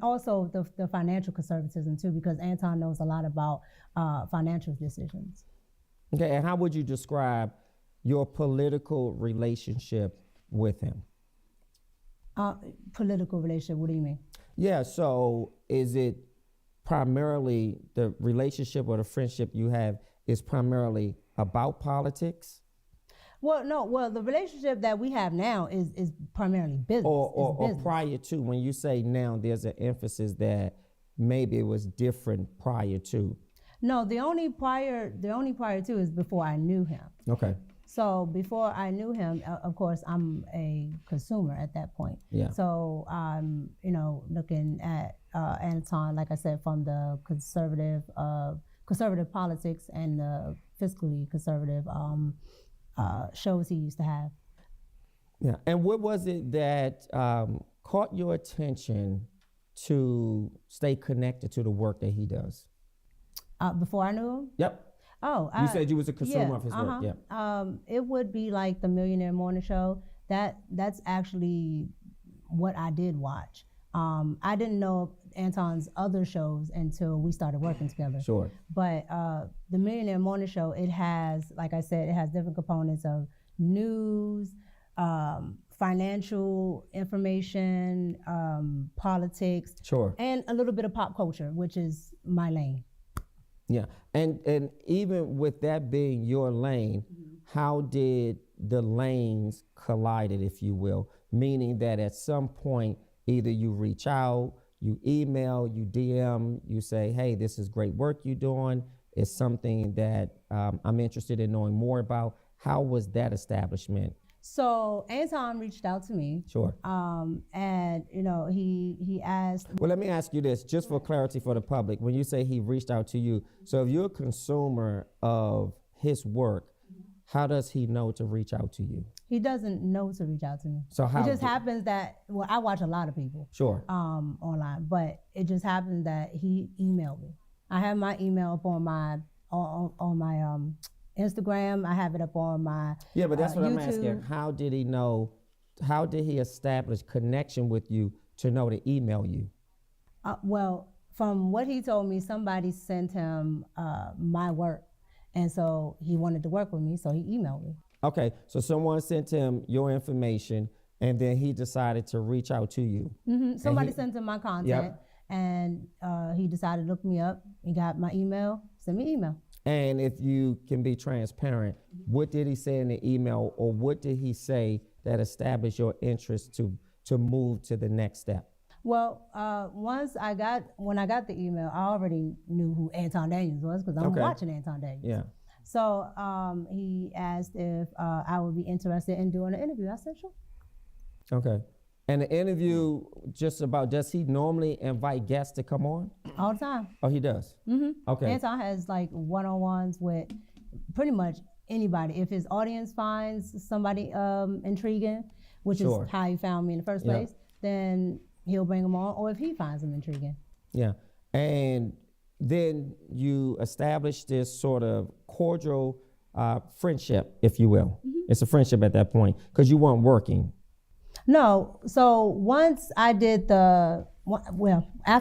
Also the financial conservatism too, because Anton knows a lot about financial decisions. Okay, and how would you describe your political relationship with him? Political relationship, what do you mean? Yeah, so is it primarily the relationship or the friendship you have is primarily about politics? Well, no. Well, the relationship that we have now is primarily business. Or prior to, when you say now, there's an emphasis that maybe it was different prior to. No, the only prior to is before I knew him. Okay. So before I knew him, of course, I'm a consumer at that point. Yeah. So I'm, looking at Anton, like I said, from the conservative politics and the fiscally conservative shows he used to have. Yeah. And what was it that caught your attention to stay connected to the work that he does? Before I knew him? Yep. Oh, you said you was a consumer of his work. Yeah. It would be like the Millionaire Morning Show. That's actually what I did watch. I didn't know Anton's other shows until we started working together. Sure. But the Millionaire Morning Show, it has, like I said, it has different components of news, financial information, politics, sure, and a little bit of pop culture, which is my lane. Yeah, and even with that being your lane, how did the lanes collided, if you will? Meaning that at some point, either you reach out, you email, you DM, you say, hey, this is great work you're doing. It's something that I'm interested in knowing more about. How was that establishment? So Anton reached out to me. Sure. And he asked. Well, let me ask you this, just for clarity for the public. When you say he reached out to you, so if you're a consumer of his work, how does he know to reach out to you? He doesn't know to reach out to me. So how? It just happens that, well, I watch a lot of people. Sure. Online, but it just happened that he emailed me. I have my email up on my Instagram. I have it up on my Yeah, but that's what YouTube. I'm asking. How did he know? How did he establish connection with you to know to email you? Well, from what he told me, somebody sent him my work, and so he wanted to work with me, so he emailed me. Okay, so someone sent him your information, and then he decided to reach out to you. Mm-hmm. Somebody sent him my content, yep, and he decided to look me up. He got my email, sent me email. And if you can be transparent, what did he say in the email, or what did he say that established your interest to move to the next step? Well, when I got the email, I already knew who Anton Daniels was because I'm watching Anton Daniels. Yeah. So he asked if I would be interested in doing an interview. I said, sure. Okay. And the interview, does he normally invite guests to come on? All the time. Oh, he does? Mm-hmm. Okay. Anton has like one-on-ones with pretty much anybody. If his audience finds somebody intriguing, which is how he found me in the first place, then he'll bring them on, or if he finds them intriguing. Yeah. And then you establish this sort of cordial friendship, if you will. Mm-hmm. It's a friendship at that point because you weren't working. No. So once I did after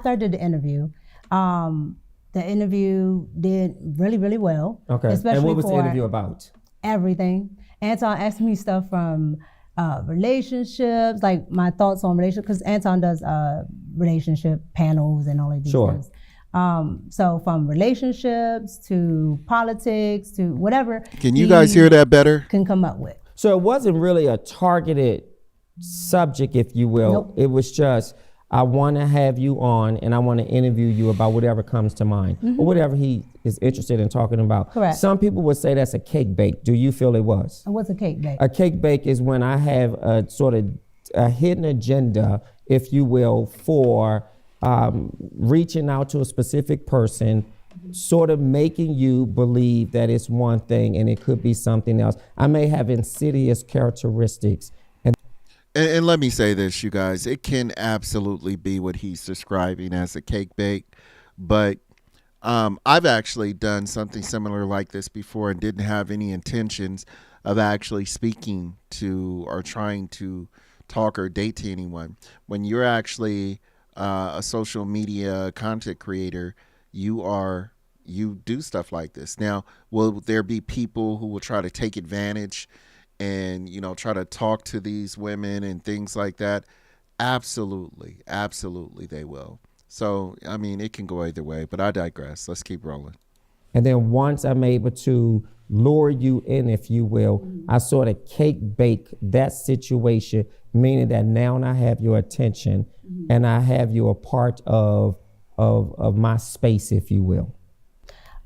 I did the interview did really, really well. Okay. Especially and what was the interview about? Everything. Anton asked me stuff from relationships, like my thoughts on relationships, because Anton does relationship panels and all of these things. So from relationships to politics to whatever. Can you guys hear that better? Can come up with. So it wasn't really a targeted subject, if you will. Nope. It was just, I want to have you on and I want to interview you about whatever comes to mind, or whatever he is interested in talking about. Correct. Some people would say that's a cake bake. Do you feel it was? What's a cake bake? A cake bake is when I have a sort of a hidden agenda, if you will, for reaching out to a specific person, sort of making you believe that it's one thing and it could be something else. I may have insidious characteristics. And let me say this, you guys, it can absolutely be what he's describing as a cake bake, but I've actually done something similar like this before and didn't have any intentions of actually speaking to or trying to talk or date to anyone. When you're actually a social media content creator, you do stuff like this. Now, will there be people who will try to take advantage and, try to talk to these women and things like that? Absolutely. Absolutely they will. So, I mean, it can go either way, but I digress. Let's keep rolling. And then once I'm able to lure you in, if you will, I sort of cake bake that situation, meaning that now I have your attention and I have you a part of my space, if you will.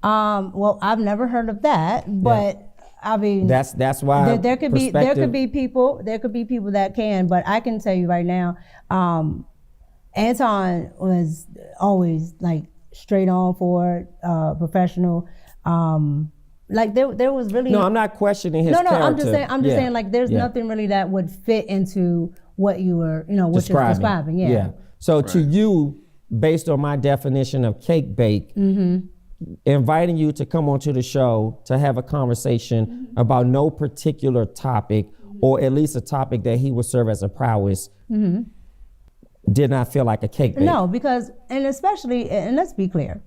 Well, I've never heard of that, but I mean, that's why there could be people that can, but I can tell you right now, Anton was always like straight on for it, professional. Like there was really no. I'm not questioning his character. I'm just saying like there's nothing really that would fit into what you were what you're describing. Yeah. So to you, based on my definition of cake bake, inviting you to come onto the show to have a conversation about no particular topic, or at least a topic that he would serve as a prowess, did not feel like a cake bake. No, because, and especially, and let's be clear,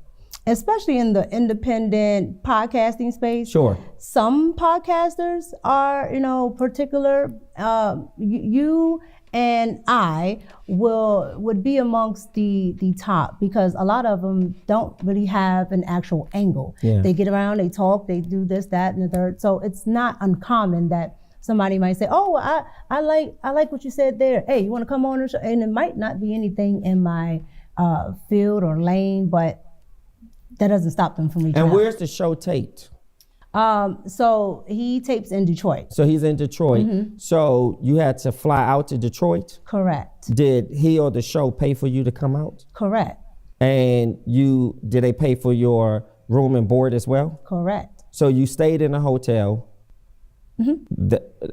especially in the independent podcasting space, sure, some podcasters are, particular, you and I would be amongst the top, because a lot of them don't really have an actual angle. They get around, they talk, they do this, that, and the third. So it's not uncommon that somebody might say, "Oh, I like what you said there. Hey, you want to come on the show?" And it might not be anything in my field or lane, but that doesn't stop them from reaching out. And where's the show taped? So he tapes in Detroit. So he's in Detroit. So you had to fly out to Detroit? Correct. Did he or the show pay for you to come out? Correct. And did they pay for your room and board as well? Correct. So you stayed in a hotel.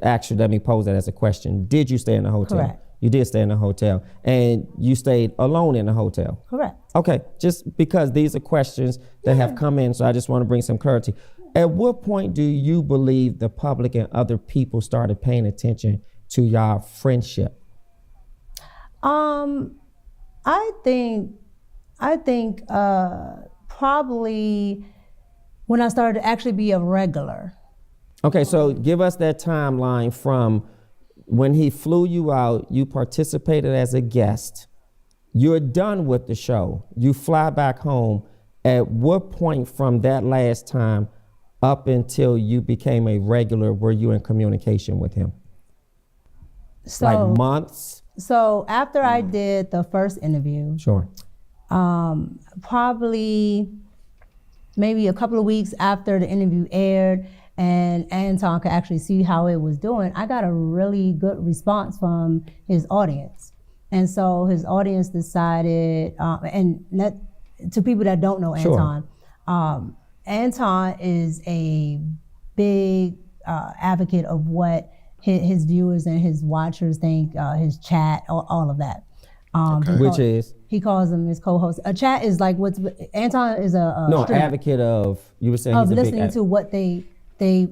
Actually, let me pose that as a question. Did you stay in a hotel? Correct. You did stay in a hotel. And you stayed alone in a hotel? Correct. Okay, just because these are questions that have come in, so I just want to bring some clarity. At what point do you believe the public and other people started paying attention to your friendship? I think probably when I started to actually be a regular. Okay, so give us that timeline from when he flew you out, you participated as a guest, you're done with the show, you fly back home. At what point from that last time up until you became a regular were you in communication with him? So, like months? So after I did the first interview, sure, probably maybe a couple of weeks after the interview aired and Anton could actually see how it was doing, I got a really good response from his audience. And so his audience decided, to people that don't know Anton, sure. Anton is a big advocate of what his viewers and his watchers think, his chat, all of that. He calls them his co-host. A chat is like Anton is a advocate of, you were saying of he's a listening to what they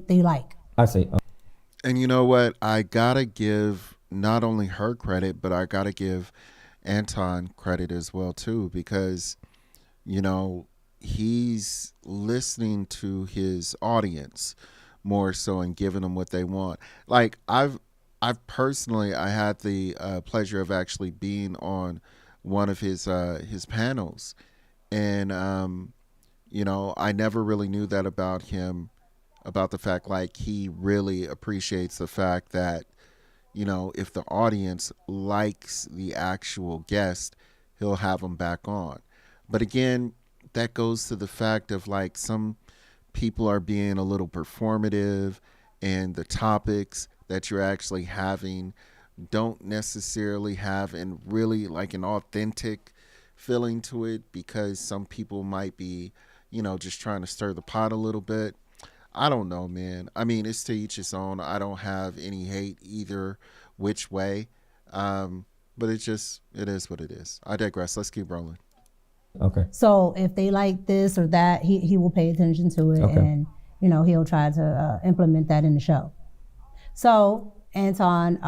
like. I see. And you know what? I gotta give not only her credit, but I gotta give Anton credit as well too, because he's listening to his audience more so and giving them what they want. Like I've personally, I had the pleasure of actually being on one of his panels, and I never really knew that about him, about the fact like he really appreciates the fact that if the audience likes the actual guest, he'll have them back on. But again, that goes to the fact of like some people are being a little performative, and the topics that you're actually having don't necessarily have and really like an authentic feeling to it, because some people might be, just trying to stir the pot a little bit. I don't know, man. I mean, it's to each his own. I don't have any hate either which way. But it is what it is. I digress. Let's keep rolling. Okay. So if they like this or that, he will pay attention to it, and he'll try to implement that in the show. So Anton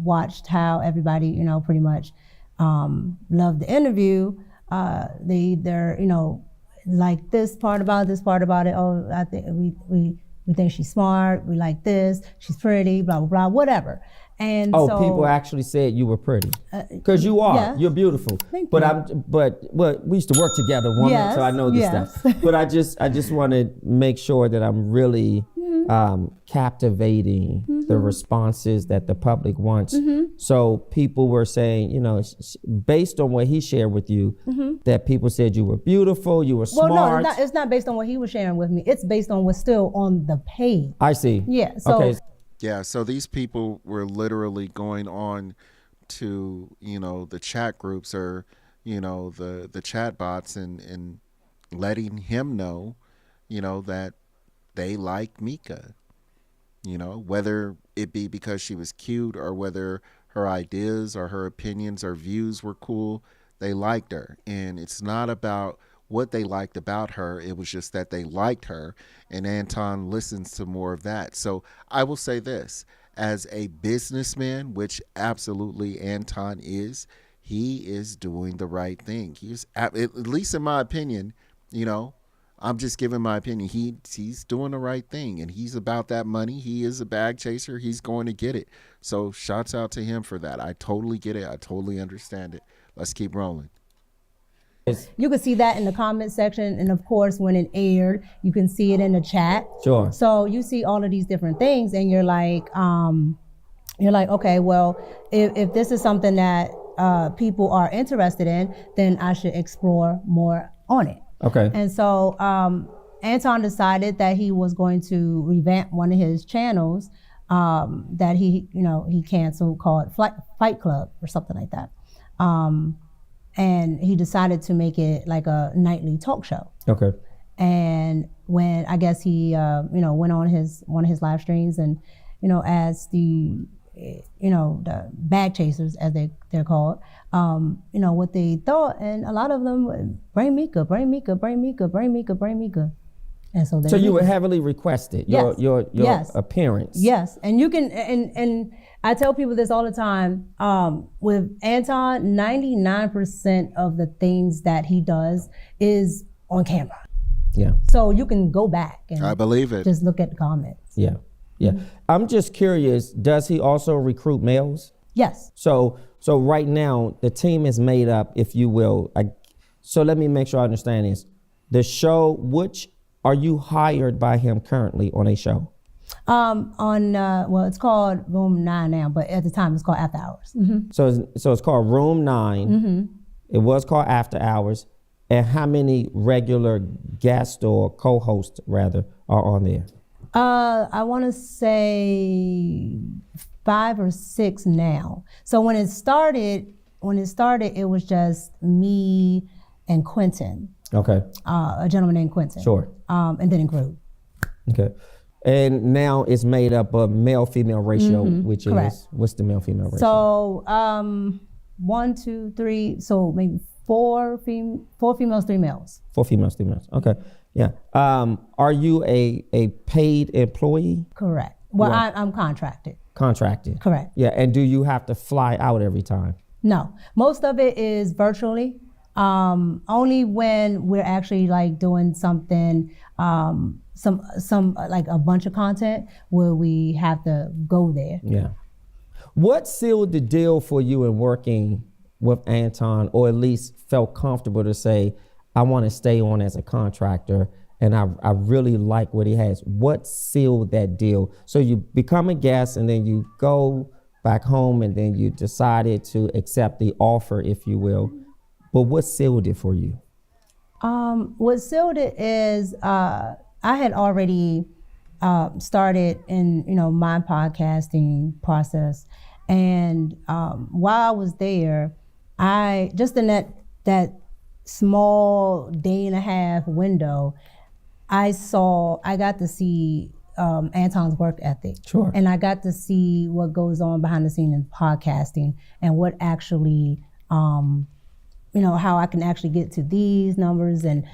watched how everybody pretty much loved the interview. They either, like this part about it. Oh, I think we think she's smart. We like this. She's pretty. Blah blah blah. Whatever. And people actually said you were pretty, because you are. Yes. You're beautiful. Thank but you. Well, we used to work together, woman. Yes, So I know this yes. stuff. But I just want to make sure that I'm really captivating the responses that the public wants. So people were saying, based on what he shared with you, that people said you were beautiful, you were smart. Well, no, it's not based on what he was sharing with me. It's based on what's still on the page. I see. Yeah. So. Okay. Yeah, so these people were literally going on to, the chat groups or, the chat bots and letting him know, that they like Micca, whether it be because she was cute or whether her ideas or her opinions or views were cool, they liked her. And it's not about what they liked about her. It was just that they liked her, and Anton listens to more of that. So I will say this, as a businessman, which absolutely Anton is, he is doing the right thing. He's, at least in my opinion, I'm just giving my opinion. He's doing the right thing, and he's about that money. He is a bag chaser. He's going to get it. So shouts out to him for that. I totally get it. I totally understand it. Let's keep rolling. You can see that in the comment section, and of course, when it aired, you can see it in the chat. Sure. So you see all of these different things, and you're like, okay, well, if this is something that people are interested in, then I should explore more on it. Okay. And so Anton decided that he was going to revamp one of his channels that he canceled, called Fight Club or something like that. And he decided to make it like a nightly talk show. Okay. And when I guess he, went on one of his live streams and, as the bag chasers, as they're called, what they thought, and a lot of them, bring Micca. And so you were heavily requested, yes. your yes. appearance. Yes, and you can, and I tell people this all the time, with Anton, 99% of the things that he does is on camera. Yeah. So you can go back and I believe it. Just look at the comments. Yeah. Yeah. I'm just curious, does he also recruit males? Yes. So right now the team is made up, if you will. So let me make sure I understand this. The show, which are you hired by him currently on a show? It's called Room 9 now, but at the time it's called After Hours. Mm-hmm. So it's called Room 9. Mm-hmm. It was called After Hours. And how many regular guests or co-hosts rather are on there? I want to say 5 or 6 now. So when it started, it was just me and Quentin. Okay. A gentleman named Quentin. Sure. And then it grew. Okay. And now it's made up of male-female ratio, which correct. is, what's the male-female ratio? So 1, 2, 3, so maybe 4 females, 3 males. 4 females, 3 males. Okay. Yeah. Are you a paid employee? Correct. Well, I'm contracted. Contracted. Correct. Yeah. And do you have to fly out every time? No. Most of it is virtually. Only when we're actually like doing something, some like a bunch of content where we have to go there. Yeah. What sealed the deal for you in working with Anton, or at least felt comfortable to say, I want to stay on as a contractor and I really like what he has? What sealed that deal? So you become a guest and then you go back home and then you decided to accept the offer, if you will. But what sealed it for you? What sealed it is I had already started in my podcasting process, and while I was there, I just in that small day and a half window, I got to see Anton's work ethic. Sure. And I got to see what goes on behind the scenes in podcasting and what actually how I can actually get to these numbers and,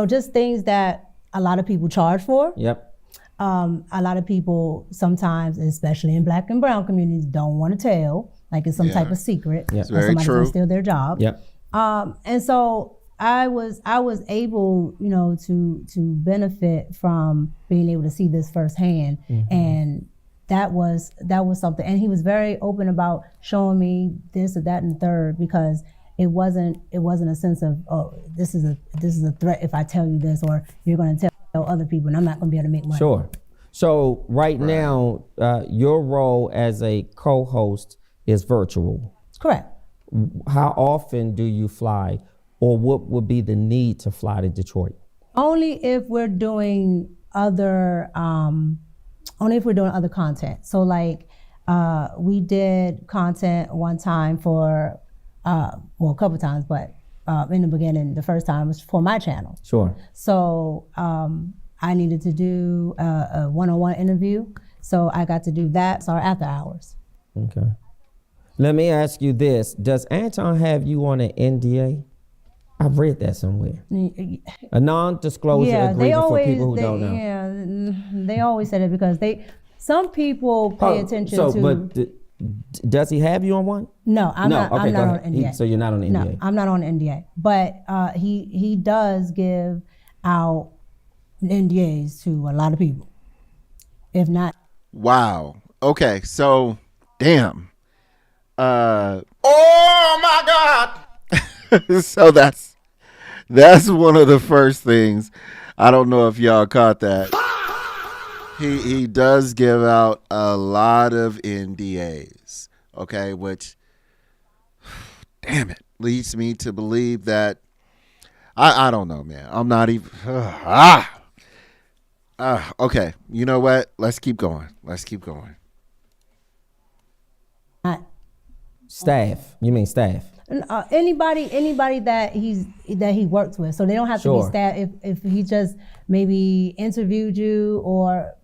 just things that a lot of people charge for. Yep. A lot of people sometimes, especially in Black and brown communities, don't want to tell. like it's some type of secret. Yeah. Or very somebody's true. gonna steal their job. Yeah. And so I was able, to benefit from being able to see this firsthand, and that was something. And he was very open about showing me this or that and the third, because it wasn't a sense of, oh, this is a threat if I tell you this, or you're going to tell other people and I'm not going to be able to make money. Sure. So right now, your role as a co-host is virtual. Correct. How often do you fly, or what would be the need to fly to Detroit? Only if we're doing other content. So like we did content one time for a couple times, but in the beginning, the first time was for my channel. Sure. So I needed to do a one-on-one interview, so I got to do that. So after hours. Okay. Let me ask you this: does Anton have you on an NDA? I've read that somewhere. A non-disclosure agreement for people who don't know. Yeah, they always said it because some people pay attention to. But does he have you on one? No, I'm not. Okay, I'm not on ahead. NDA. So you're not on NDA. No, I'm not on NDA. But he does give out NDAs to a lot of people. If not. Wow. Okay. So, damn. Oh my God. So that's one of the first things. I don't know if y'all caught that. He does give out a lot of NDAs. Okay, which, damn it, leads me to believe that I don't know, man. I'm not even. Okay, you know what? Let's keep going. Staff. You mean staff? Anybody that he works with, so they don't have to be staff. If he just maybe interviewed you or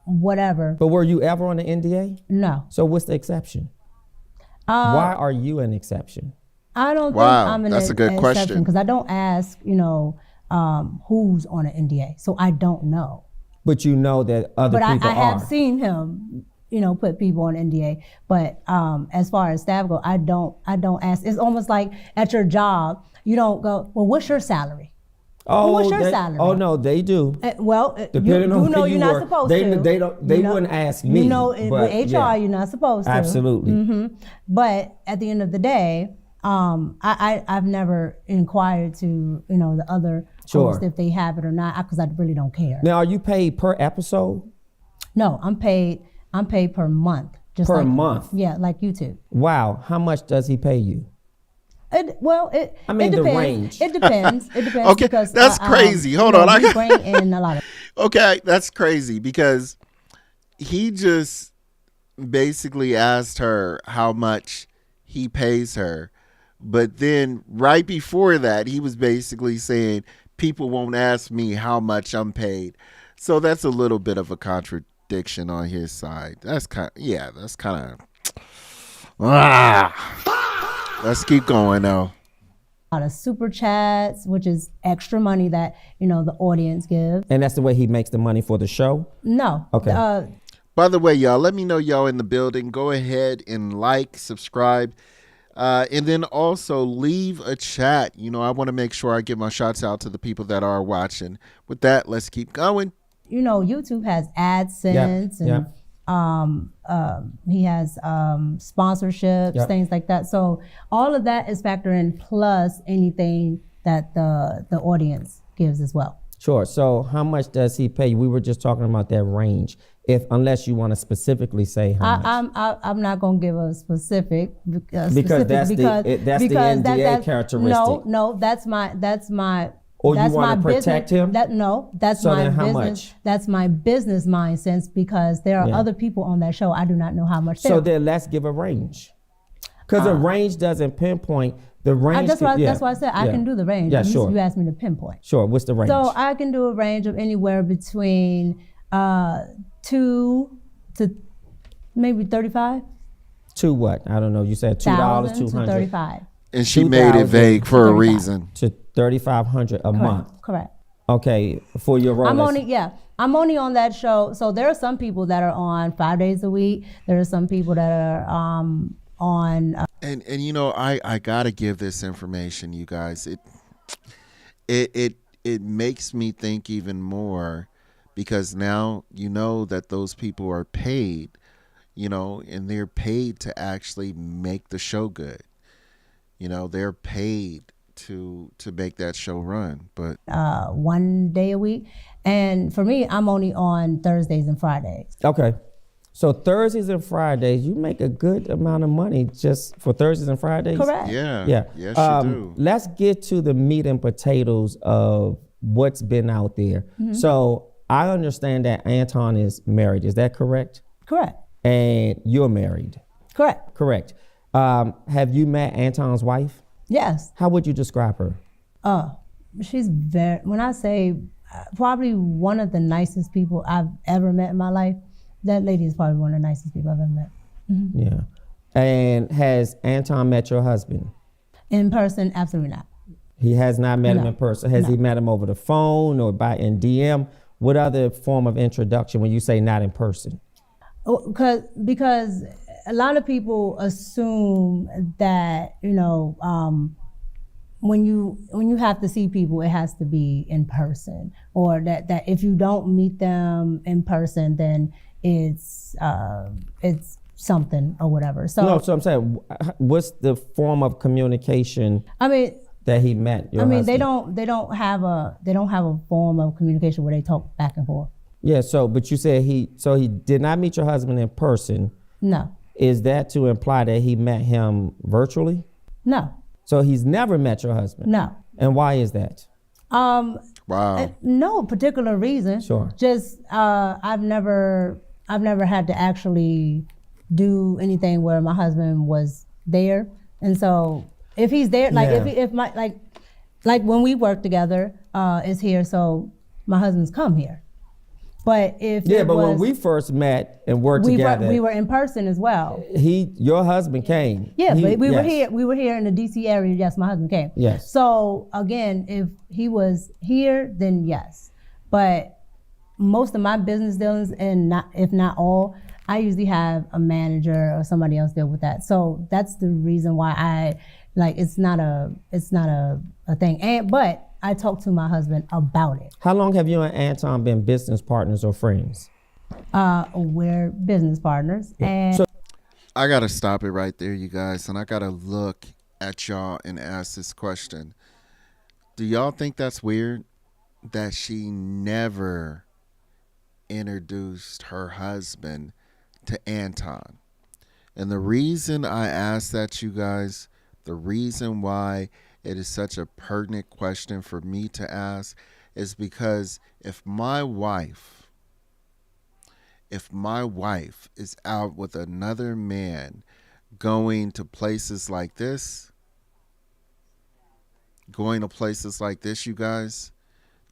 whatever. But were you ever on the NDA? No. So what's the exception? Why are you an exception? I don't think I'm an that's a good exception question. because I don't ask, who's on an NDA, so I don't know. But you know that other people But I have are. seen him, put people on NDA. But as far as staff go, I don't ask. It's almost like at your job, you don't go, well, what's your salary? Oh, what's your salary? Oh no, they do. Depending on where you you're not work, supposed they to. They wouldn't ask me. With HR, you're not supposed to. Absolutely. Mm-hmm. But at the end of the day, I've never inquired to the other hosts if they have it or not, because I really don't care. Now, are you paid per episode? No, I'm paid per month. Just per month? Yeah, like YouTube. Wow. How much does he pay you? It the depends. range. It depends. Okay, because, that's crazy. Hold on, we bring in a lot of. Okay, that's crazy because he just basically asked her how much he pays her, but then right before that, he was basically saying people won't ask me how much I'm paid. So that's a little bit of a contradiction on his side. That's kind of. Let's keep going though. A lot of super chats, which is extra money that the audience gives. And that's the way he makes the money for the show? No. Okay. By the way, y'all, let me know y'all in the building. Go ahead and like, subscribe, and then also leave a chat. I want to make sure I give my shouts out to the people that are watching. With that, let's keep going. YouTube has AdSense and he has sponsorships, things like that. So all of that is factored in, plus anything that the audience gives as well. Sure. So how much does he pay you? We were just talking about that range. Unless you want to specifically say how much. I'm not going to give a specific because that's the NDA characteristic. No, that's my. Or you want to protect him? That's so my then how business. Much? That's my business mind sense, because there are other people on that show. I do not know how much. So then let's give a range, because a range doesn't pinpoint the range. That's why I said I can do the range. Yeah, sure. You asked me to pinpoint. Sure. What's the range? So I can do a range of anywhere between 2 to maybe 35. To what? I don't know. You said $2, $200 to 35. And she made it vague for a reason. To $3,500 a month. Correct. Okay, for your role. I'm only on that show. So there are some people that are on 5 days a week. There are some people that are on. And you know, I gotta give this information, you guys. It makes me think even more, because now you know that those people are paid, you know, and they're paid to actually make the show good. You know, they're paid to make that show run. But 1 day a week, and for me, I'm only on Thursdays and Fridays. Okay. So Thursdays and Fridays, you make a good amount of money just for Thursdays and Fridays? Correct. Yeah. Yes, you do. Let's get to the meat and potatoes of what's been out there. So I understand that Anton is married. Is that correct? Correct. And you're married. Correct. Correct. Have you met Anton's wife? Yes. How would you describe her? She's very, when I say probably one of the nicest people I've ever met in my life, that lady is probably one of the nicest people I've ever met. Yeah. And has Anton met your husband? In person, absolutely not. He has not met him No. in person. Has he met him over the phone or in DM? What other form of introduction when you say not in person? Because a lot of people assume that, you know, when you have to see people, it has to be in person, or that if you don't meet them in person, then it's something or whatever. So No, so I'm saying, what's the form of communication I mean, that he met your husband? they don't have a form of communication where they talk back and forth. Yeah, so but you said he did not meet your husband in person. No. Is that to imply that he met him virtually? No. So he's never met your husband? No. And why is that? Wow. No particular reason. Sure. Just I've never had to actually do anything where my husband was there, and so if he's there, like Yeah. if my like when we work together, is here, so my husband's come here. But if when we first met and worked together, we were in person as well. your husband came. Yeah, but we were yes. here. We were here in the DC area. Yes, my husband came. Yes. So again, if he was here, then yes. But most of my business dealings, and if not all, I usually have a manager or somebody else deal with that. So that's the reason why it's not a thing. But I talk to my husband about it. How long have you and Anton been business partners or friends? We're business partners, and I gotta stop it right there, you guys, and I gotta look at y'all and ask this question. Do y'all think that's weird that she never introduced her husband to Anton? And the reason I ask that, you guys, the reason why it is such a pertinent question for me to ask is because if my wife is out with another man going to places like this, you guys,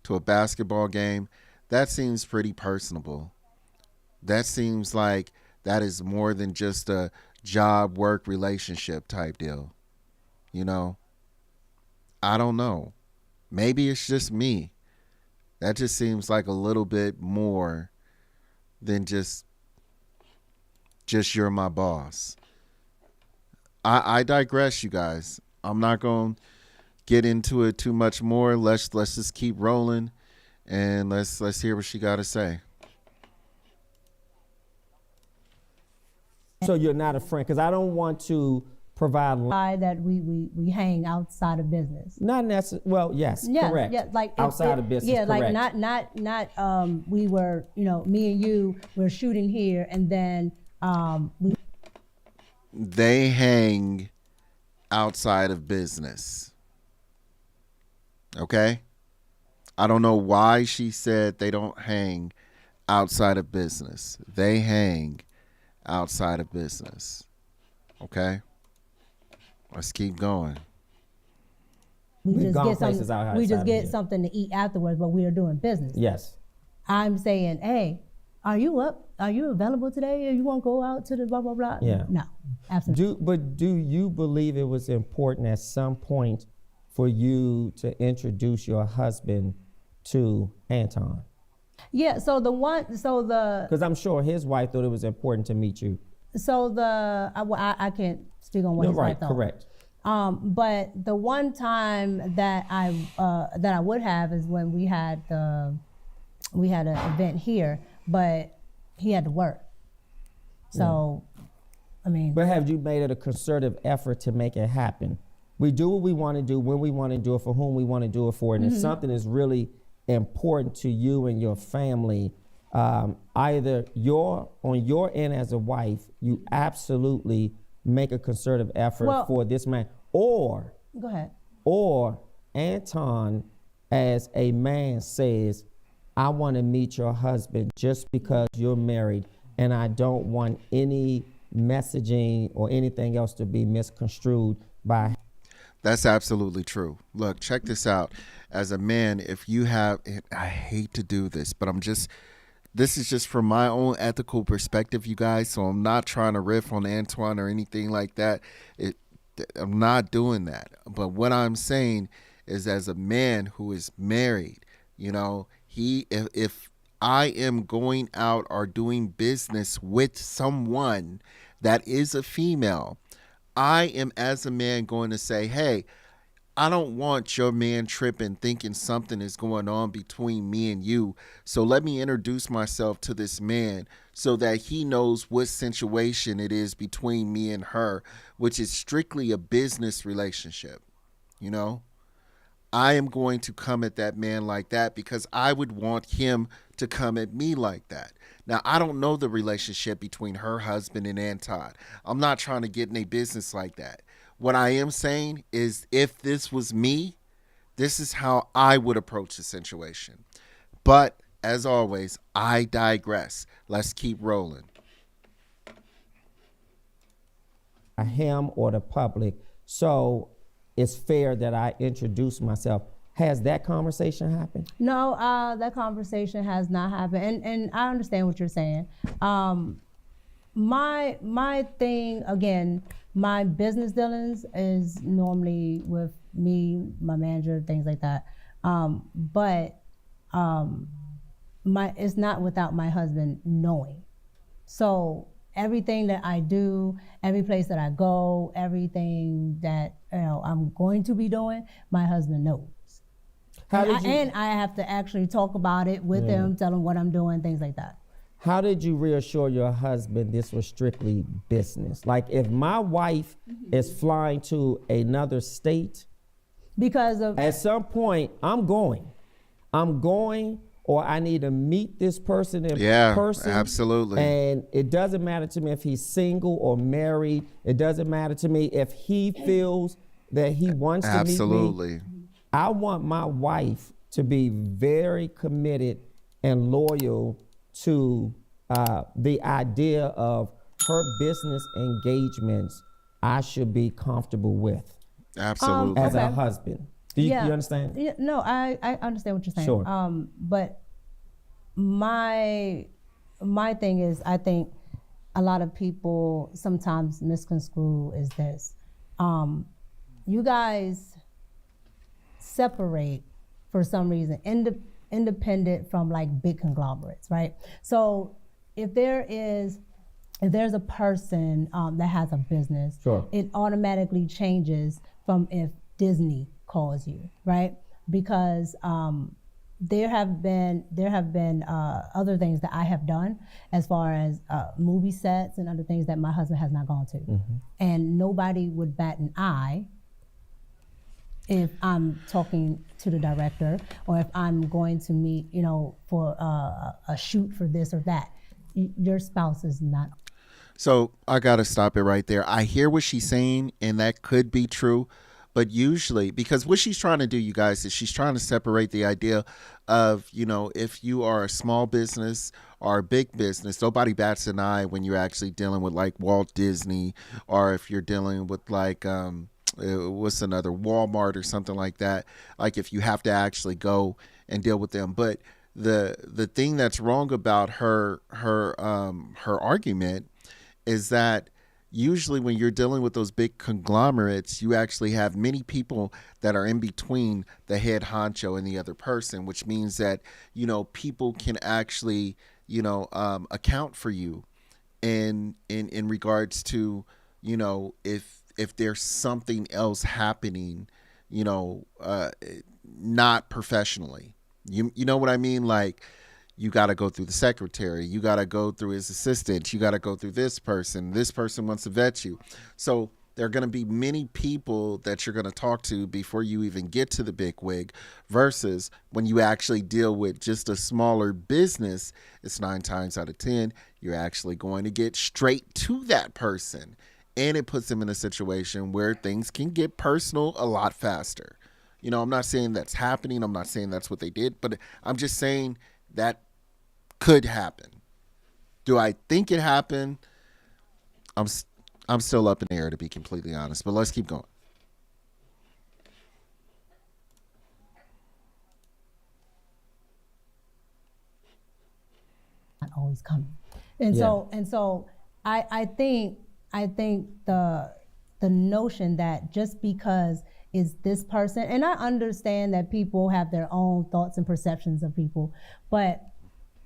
to a basketball game, that seems pretty personable. That seems like that is more than just a job, work, relationship type deal. You know? I don't know. Maybe it's just me. That just seems like a little bit more than just you're my boss. I digress, you guys. I'm not going to get into it too much more. Let's just keep rolling, and let's hear what she got to say. So you're not a friend, because I don't want to provide that we hang outside of business. not necessarily. Well, yes, correct. Yeah, like outside of business. Yeah, correct. like not we were, me and you were shooting here, and then They hang outside of business. Okay? I don't know why she said they don't hang outside of business. They hang outside of business. Okay? Let's keep going. we We've just gone get places something. outside We just of get here. something to eat afterwards, but we are doing business. Yes. I'm saying, hey, are you up? Are you available today? Or you want to go out to the blah blah blah? Yeah. No, absolutely. Do you believe it was important at some point for you to introduce your husband to Anton? Yeah. So the Because I'm sure his wife thought it was important to meet you. So I can't speak on what No, his right, wife thought. correct. But the one time that I would have is when we had an event here, but he had to work. So, I mean. But have you made it a concerted effort to make it happen? We do what we want to do, when we want to do it, for whom we want to do it for. And if something is really important to you and your family, either on your end as a wife, you absolutely make a concerted effort for this man, or Go ahead. Or Anton, as a man, says, I want to meet your husband just because you're married, and I don't want any messaging or anything else to be misconstrued by. That's absolutely true. Look, check this out. As a man, if you have, and I hate to do this, but this is just from my own ethical perspective, you guys. So I'm not trying to riff on Antoine or anything like that. I'm not doing that. But what I'm saying is, as a man who is married, if I am going out or doing business with someone that is a female, I am, as a man, going to say, hey, I don't want your man tripping thinking something is going on between me and you. So let me introduce myself to this man so that he knows what situation it is between me and her, which is strictly a business relationship. I am going to come at that man like that because I would want him to come at me like that. Now, I don't know the relationship between her husband and Anton. I'm not trying to get in a business like that. What I am saying is, if this was me, this is how I would approach the situation. But as always, I digress. Let's keep rolling. Him or the public, so it's fair that I introduce myself. Has that conversation happened? No, that conversation has not happened, and I understand what you're saying. My thing, again, my business dealings is normally with me, my manager, things like that. But it's not without my husband knowing. So everything that I do, every place that I go, everything that I'm going to be doing, my husband knows. And I have to actually talk about it with him, tell him what I'm doing, things like that. How did you reassure your husband this was strictly business? Like, if my wife is flying to another state, because of at some point I'm going, or I need to meet this person in person. Yeah, absolutely. And it doesn't matter to me if he's single or married. It doesn't matter to me if he feels that he wants to meet me. I want my wife to be very committed and loyal to the idea of her business engagements. I should be comfortable with. Absolutely. As a husband. Do you understand? Yeah, no, I understand what you're saying. Sure. But my thing is, I think a lot of people sometimes misconstrue is this. You guys separate for some reason, independent from like big conglomerates, right? So if there's a person that has a business, sure, it automatically changes from if Disney calls you, right? Because there have been other things that I have done as far as movie sets and other things that my husband has not gone to, and nobody would bat an eye if I'm talking to the director, or if I'm going to meet, for a shoot for this or that. Your spouse is not. So I got to stop it right there. I hear what she's saying, and that could be true. But usually, because what she's trying to do, you guys, is she's trying to separate the idea of, if you are a small business or a big business, nobody bats an eye when you're actually dealing with like Walt Disney, or if you're dealing with like, what's another, Walmart or something like that. Like, if you have to actually go and deal with them. But the thing that's wrong about her argument is that usually when you're dealing with those big conglomerates, you actually have many people that are in between the head honcho and the other person, which means that, people can actually, account for you and in regards to, you know, if there's something else happening, you know, not professionally. You know what I mean? Like, you got to go through the secretary, you got to go through his assistant, you got to go through this person wants to vet you. So there are going to be many people that you're going to talk to before you even get to the big wig, versus when you actually deal with just a smaller business, it's 9 times out of 10 you're actually going to get straight to that person, and it puts them in a situation where things can get personal a lot faster. You know, I'm not saying that's happening, I'm not saying that's what they did, but I'm just saying that could happen. Do I think it happened? I'm still up in the air, to be completely honest, but let's keep going. Not always coming. And so I think the notion that just because is this person, and I understand that people have their own thoughts and perceptions of people, but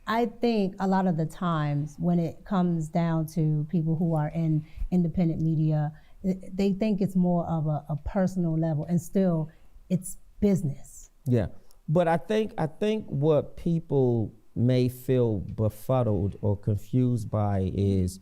I think a lot of the times when it comes down to people who are in independent media, they think it's more of a personal level, and still it's business. Yeah, but I think what people may feel befuddled or confused by is,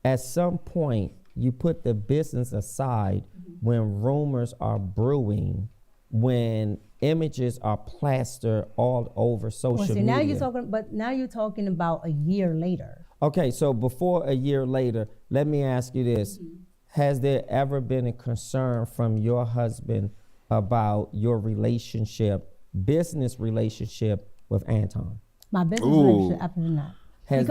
at some point you put the business aside when rumors are brewing, when images are plastered all over social media. Now you're talking about a year later. Okay, so before a year later, let me ask you this. Has there ever been a concern from your husband about your business relationship with Anton? My business relationship, absolutely not. Has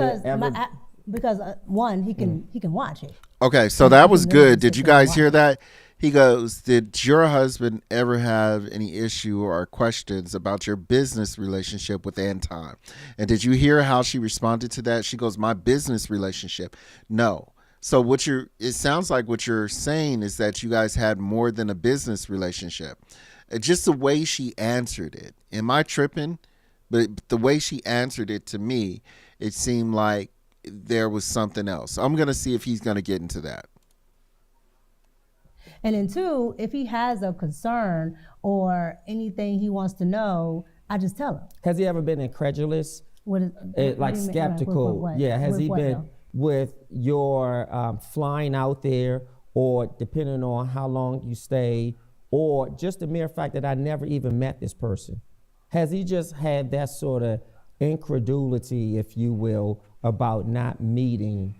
because one, he can watch it. Okay, so that was good. Did you guys hear that? He goes, did your husband ever have any issue or questions about your business relationship with Anton? And did you hear how she responded to that? She goes, my business relationship? No. So it sounds like what you're saying is that you guys had more than a business relationship. Just the way she answered it. Am I tripping? But the way she answered it to me, it seemed like there was something else. I'm going to see if he's going to get into that. And then two, if he has a concern or anything he wants to know, I just tell him. Has he ever been incredulous? Like skeptical? What? Yeah, has he been though? With your flying out there, or depending on how long you stay, or just the mere fact that I never even met this person? Has he just had that sort of incredulity, if you will, about not meeting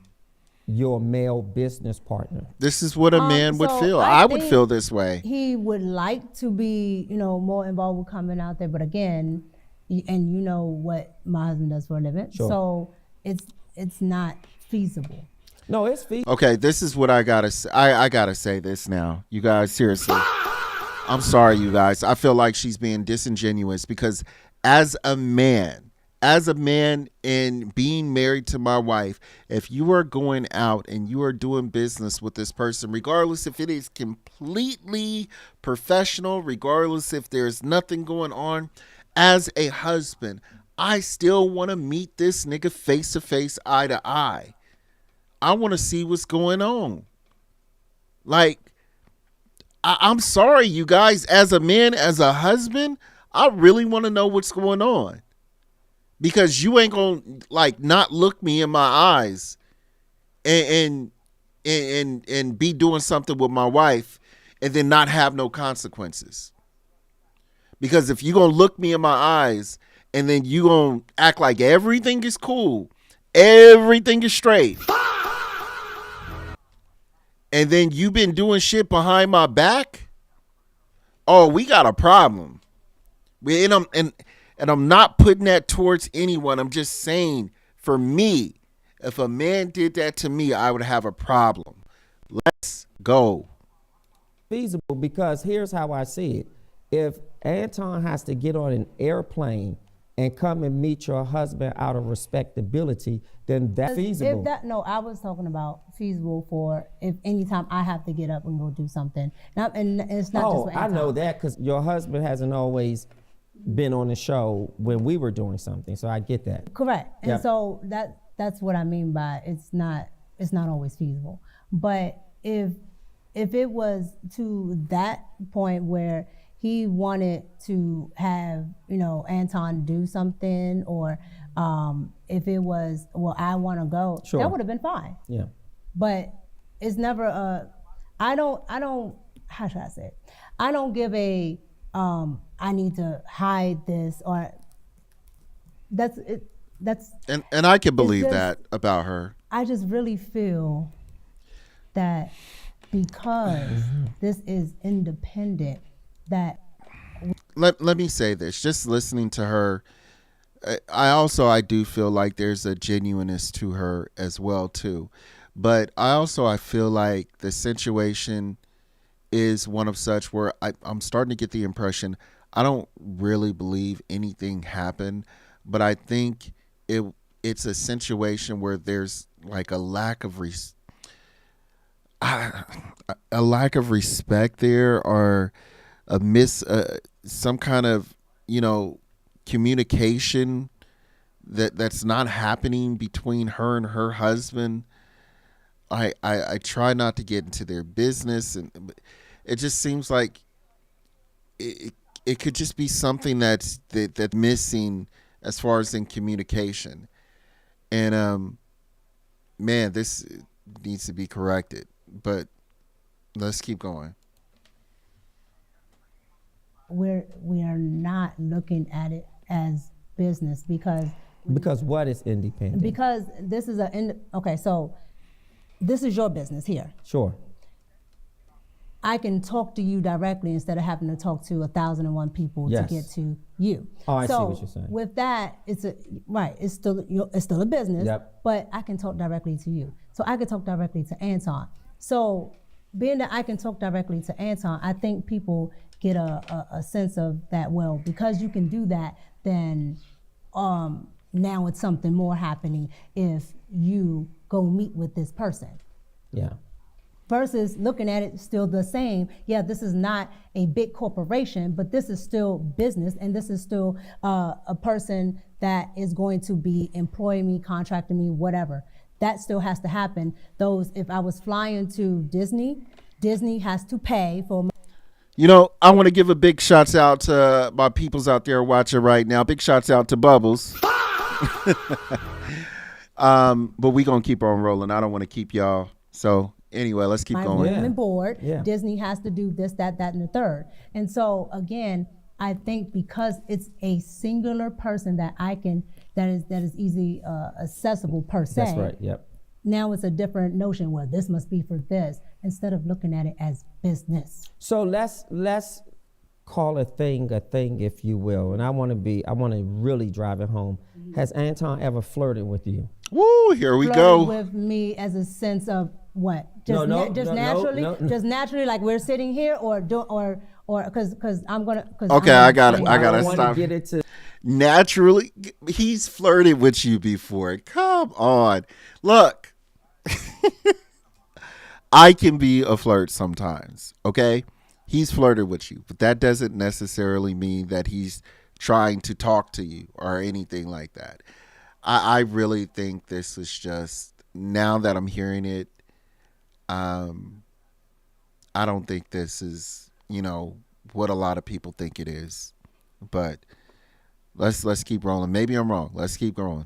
your male business partner? This is what a man would feel. I would feel this way. He would like to be, more involved with coming out there, but again, and you know what my husband does for a living, sure. So it's not feasible. No, it's feasible. Okay, this is what I gotta say. I gotta say this now, you guys. Seriously, I'm sorry, you guys. I feel like she's being disingenuous, because as a man and being married to my wife, if you are going out and you are doing business with this person, regardless if it is completely professional, regardless if there's nothing going on, as a husband, I still want to meet this nigga face to face, eye to eye. I want to see what's going on. Like, I'm sorry, you guys, as a man, as a husband, I really want to know what's going on. Because you ain't gonna not look me in my eyes and be doing something with my wife and then not have no consequences. Because if you gonna look me in my eyes and then you gonna act like everything is cool, everything is straight, and then you been doing shit behind my back, oh, we got a problem. And I'm not putting that towards anyone. I'm just saying, for me, if a man did that to me, I would have a problem. Let's go. Feasible, because here's how I see it. If Anton has to get on an airplane and come and meet your husband out of respectability, then that's feasible. No, I was talking about feasible for if anytime I have to get up and go do something. And it's not just with Anton. I know that, because your husband hasn't always been on the show when we were doing something, so I get that. Correct. And so that's what I mean by it's not it's not always feasible. But if it was to that point where he wanted to have, Anton do something, or if it was, well, I want to go, Sure. that would have been fine. Yeah. But it's never I don't, how should I say it? I don't give I need to hide this, or that's it. And I can believe just, that about her. I just really feel that because this is independent, that Let me say this, just listening to her, I do feel like there's a genuineness to her as well too. But I feel like the situation is one of such where I'm starting to get the impression I don't really believe anything happened, but I think it's a situation where there's like a lack of respect there, or some kind of communication that's not happening between her and her husband. I try not to get into their business, and it just seems like it could just be something that's missing as far as in communication. And man, this needs to be corrected. But let's keep going. we are not looking at it as business, because what is independent? because this is okay, so this is your business here. Sure. I can talk to you directly instead of having to talk to 1,001 people Yes. to get to you. Oh, I see So what you're saying. with that, it's still a business, Yep. but I can talk directly to you. So I can talk directly to Anton. So being that I can talk directly to Anton, I think people get a sense of that, well, because you can do that, then now it's something more happening if you go meet with this person. Yeah. Versus looking at it still the same. Yeah, this is not a big corporation, but this is still business, and this is still a person that is going to be employing me, contracting me, whatever. That still has to happen. If I was flying to Disney has to pay for. I want to give a big shouts out to my peoples out there watching right now. Big shouts out to Bubbles. But we gonna keep on rolling. I don't want to keep y'all. So anyway, let's keep my going. room and board. Yeah. Disney has to do this, that, and the third. And so again, I think because it's a singular person that is easily accessible per se. That's right. Yep. Now it's a different notion. Well, this must be for this, instead of looking at it as business. So let's call a thing, if you will. And I want to really drive it home. Has Anton ever flirted with you? Woo! Here we Flirting Oh. go. with me as a sense of what? No, Just naturally, like we're sitting here, or because I'm gonna. Okay, I gotta don't wanna stop. get into. Naturally, he's flirted with you before. Come on, look. I can be a flirt sometimes. Okay, he's flirted with you, but that doesn't necessarily mean that he's trying to talk to you or anything like that. I really think this is just, now that I'm hearing it, I don't think this is, what a lot of people think it is. But let's keep rolling. Maybe I'm wrong. Let's keep going.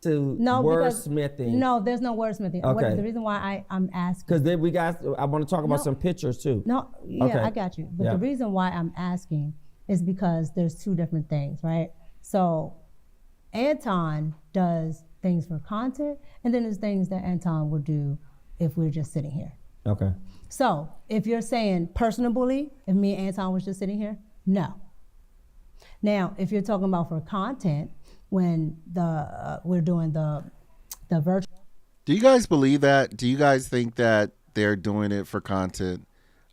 Wordsmithing. No, there's no wordsmithing. Okay. The reason why I'm asking. Because then I want to talk about some pictures too. No, yeah, Okay. I got you. But Yeah. the reason why I'm asking is because there's two different things, right? So Anton does things for content, and then there's things that Anton would do if we're just sitting here. Okay. So if you're saying personally, if me and Anton was just sitting here, no. Now, if you're talking about for content, when we're doing the virtual. Do you guys believe that? Do you guys think that they're doing it for content?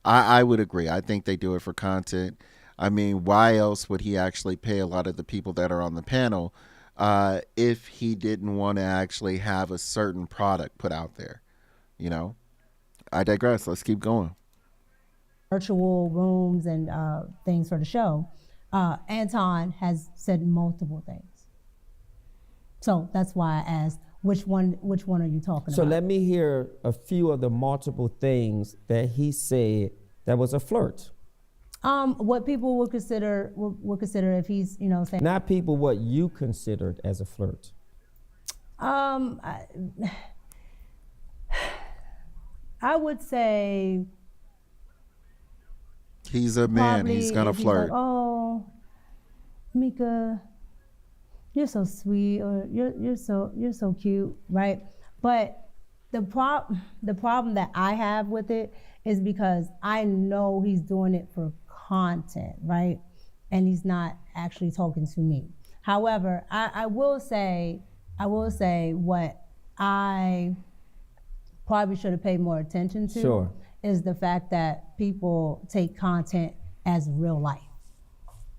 I would agree. I think they do it for content. I mean, why else would he actually pay a lot of the people that are on the panel if he didn't want to actually have a certain product put out there? I digress. Let's keep going. Virtual rooms and things for the show. Anton has said multiple things. So that's why I asked, Which one are you talking So about? let me hear a few of the multiple things that he said that was a flirt. What people would consider if he's, saying. Not people, what you considered as a flirt. I would say He's a man. probably He's gonna if he's flirt. like, oh, Micca, you're so sweet, or you're so cute, right? But the problem that I have with it is because I know he's doing it for content, right? And he's not actually talking to me. However, I will say what I probably should have paid more attention to Sure. is the fact that people take content as real life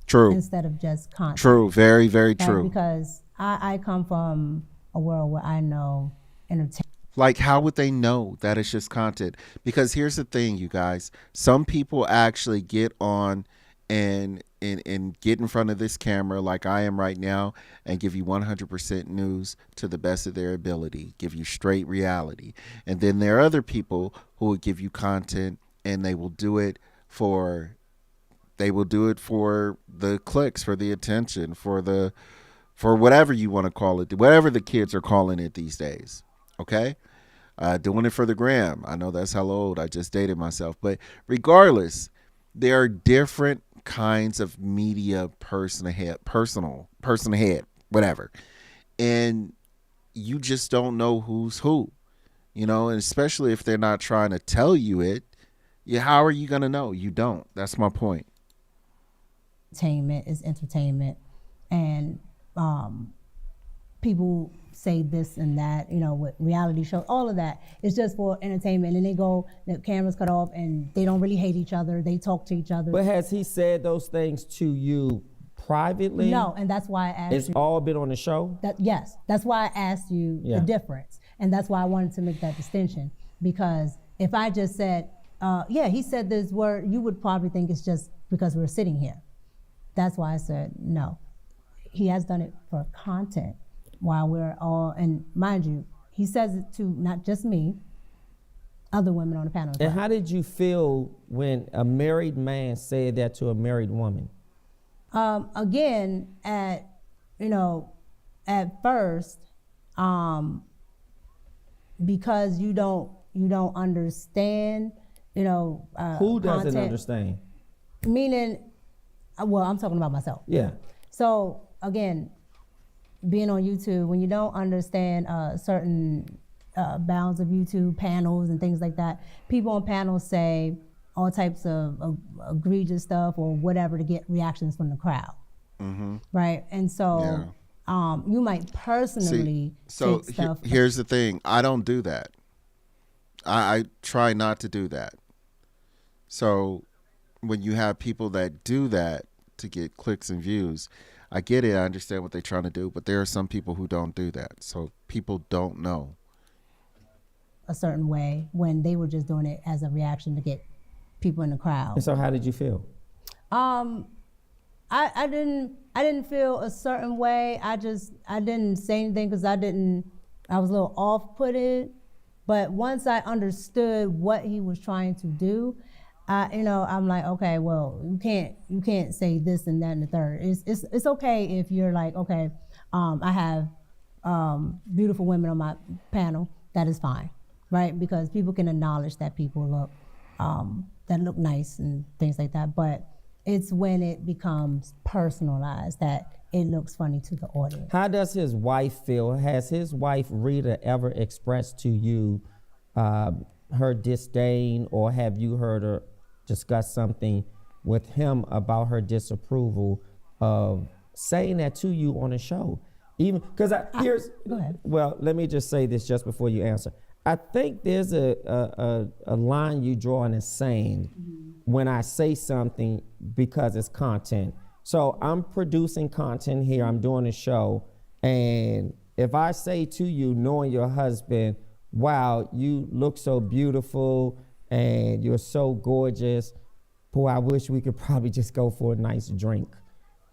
True. instead of just content. True. Very, very Right? true. Because I come from a world where I know entertainment. Like, how would they know that it's just content? Because here's the thing, you guys. Some people actually get on and get in front of this camera like I am right now and give you 100% news to the best of their ability, give you straight reality. And then there are other people who will give you content and they will do it for the clicks, for the attention, for whatever you want to call it, whatever the kids are calling it these days. Okay? Doing it for the gram. I know that's hella old. I just dated myself. But regardless, there are different kinds of media person ahead, whatever. And you just don't know who's who, and especially if they're not trying to tell you it, how are you going to know? You don't. That's my point. Entertainment is entertainment, and people say this and that, with reality shows, all of that is just for entertainment. And they go, the cameras cut off, and they don't really hate each other. They talk to each other. But has he said those things to you privately? No, and that's why I asked It's you. all been on the show? Yes, that's why I asked you Yeah. the difference. And that's why I wanted to make that distinction. Because if I just said, he said this word, you would probably think it's just because we're sitting here. That's why I said no. He has done it for content while we're all, and mind you, he says it to not just me, other women on the panel as And well. how did you feel when a married man said that to a married woman? Again, at first, because you don't understand, Who doesn't content, understand? meaning, well, I'm talking about myself. Yeah. So again, being on YouTube, when you don't understand certain bounds of YouTube panels and things like that, people on panels say all types of egregious stuff or whatever to get reactions from the crowd, right? And so you might personally take stuff. Here's the thing. I don't do that. I try not to do that. So when you have people that do that to get clicks and views, I get it. I understand what they're trying to do, but there are some people who don't do that. So people don't know A certain way when they were just doing it as a reaction to get people in the crowd. And so how did you feel? I didn't feel a certain way. I didn't say anything because I was a little off-putted. But once I understood what he was trying to do, I'm like, okay, well, you can't say this and that and the third. It's okay if you're like, okay, I have beautiful women on my panel. That is fine, right? Because people can acknowledge that people look nice and things like that. But it's when it becomes personalized that it looks funny to the audience. How does his wife feel? Has his wife, Rita, ever expressed to you her disdain, or have you heard her discuss something with him about her disapproval of saying that to you on a show? Even because Go ahead. Well, let me just say this just before you answer. I think there's a line you draw in the sand when I say something because it's content. So I'm producing content here, I'm doing a show, and if I say to you, knowing your husband, wow, you look so beautiful and you're so gorgeous, boy, I wish we could probably just go for a nice drink.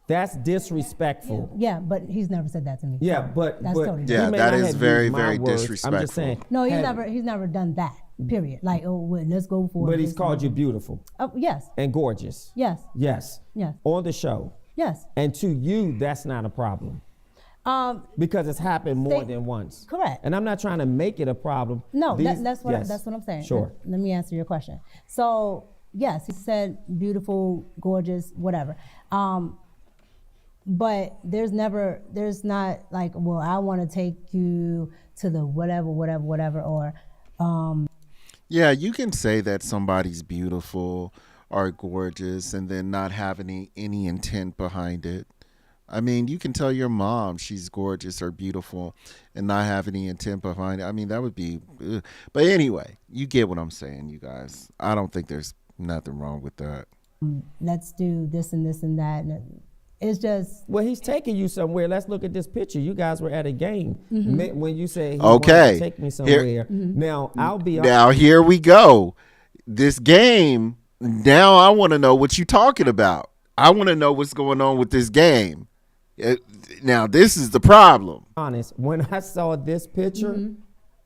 That's disrespectful. Yeah, but he's never said that to me. Yeah, Sorry. but That's totally Yeah, you may that not is have very, used my very words. disrespectful. I'm just saying. No, have- he's never done that. Period. Like, oh, well, let's go for it. But he's called you beautiful Yes, and gorgeous. yes, Yes. yes, On the show. yes. And to you, that's not a problem. Um, Because it's happened more They- than once. correct. And I'm not trying to make it a problem. No, These- that's what yes. that's what I'm saying. Sure. Let me answer your question. So yes, he said beautiful, gorgeous, whatever. But there's not like, well, I want to take you to the whatever, or Yeah, you can say that somebody's beautiful or gorgeous and then not have any intent behind it. I mean, you can tell your mom she's gorgeous or beautiful and not have any intent behind it. I mean, that would be, ugh. But anyway, you get what I'm saying, you guys. I don't think there's nothing wrong with that. let's do this and this and that. And it's just Well, he's taking you somewhere. Let's look at this picture. You guys were at a game when you say he Okay. wanted to take me somewhere. Here- Now, I'll be Now, here we go. This game, now I want to know what you're talking about. I want to know what's going on with this game. Now, this is the problem. honest. When I saw this picture,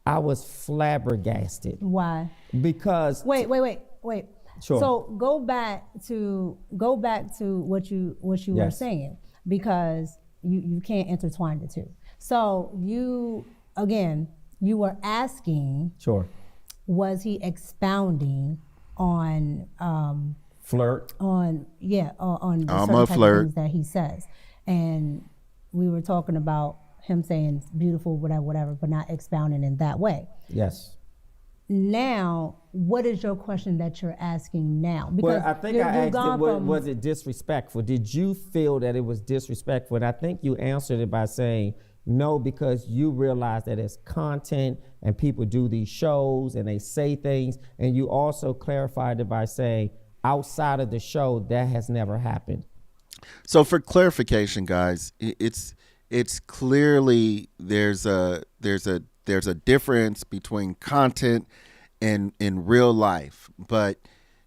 I was flabbergasted why. because Wait. Sure. So go back to what you were Yes. saying, because you can't intertwine the two. So you were asking, sure, was he expounding on flirt. on the I'm certain a type of flirt. things that he says, and we were talking about him saying beautiful, whatever, but not expounding in that way. Yes. Now, what is your question that you're asking now? Well, I think I asked gone it, was it disrespectful? Did you feel that it was disrespectful? And I think you answered it by saying no, because you realize that it's content and people do these shows and they say things. And you also clarified it by saying outside of the show, that has never happened. So for clarification, guys, it's clearly there's a difference between content and in real life. But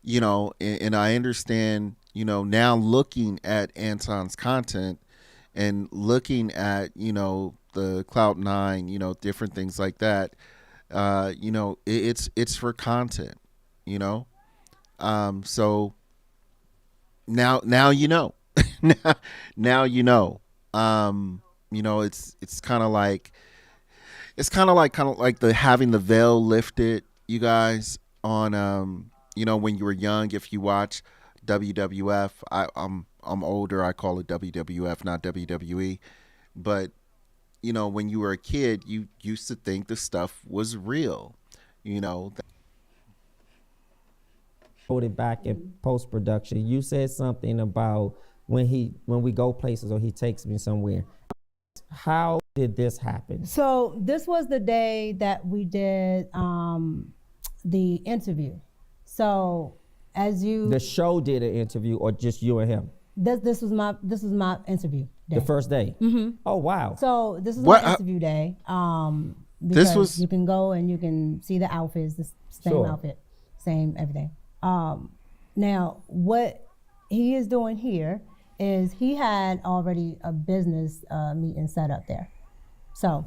and I understand, now looking at Anton's content and looking at the Cloud9, different things like that, it's for content, so now you know. now it's kind of like the having the veil lifted, you guys, on when you were young. If you watch WWF, I'm older, I call it WWF, not WWE, but when you were a kid, you used to think the stuff was real, Put it back in post-production. You said something about when we go places or he takes me somewhere. How did this happen? So this was the day that we did the interview. So as you, The show did an interview, or just you and him? this was my interview day. The first day? Mm-hmm. Oh, wow. So this is What- my interview day. This Because was- you can go and you can see the outfits, the same Sure. outfit, same everything. Now what he is doing here is he had already a business meeting set up there. So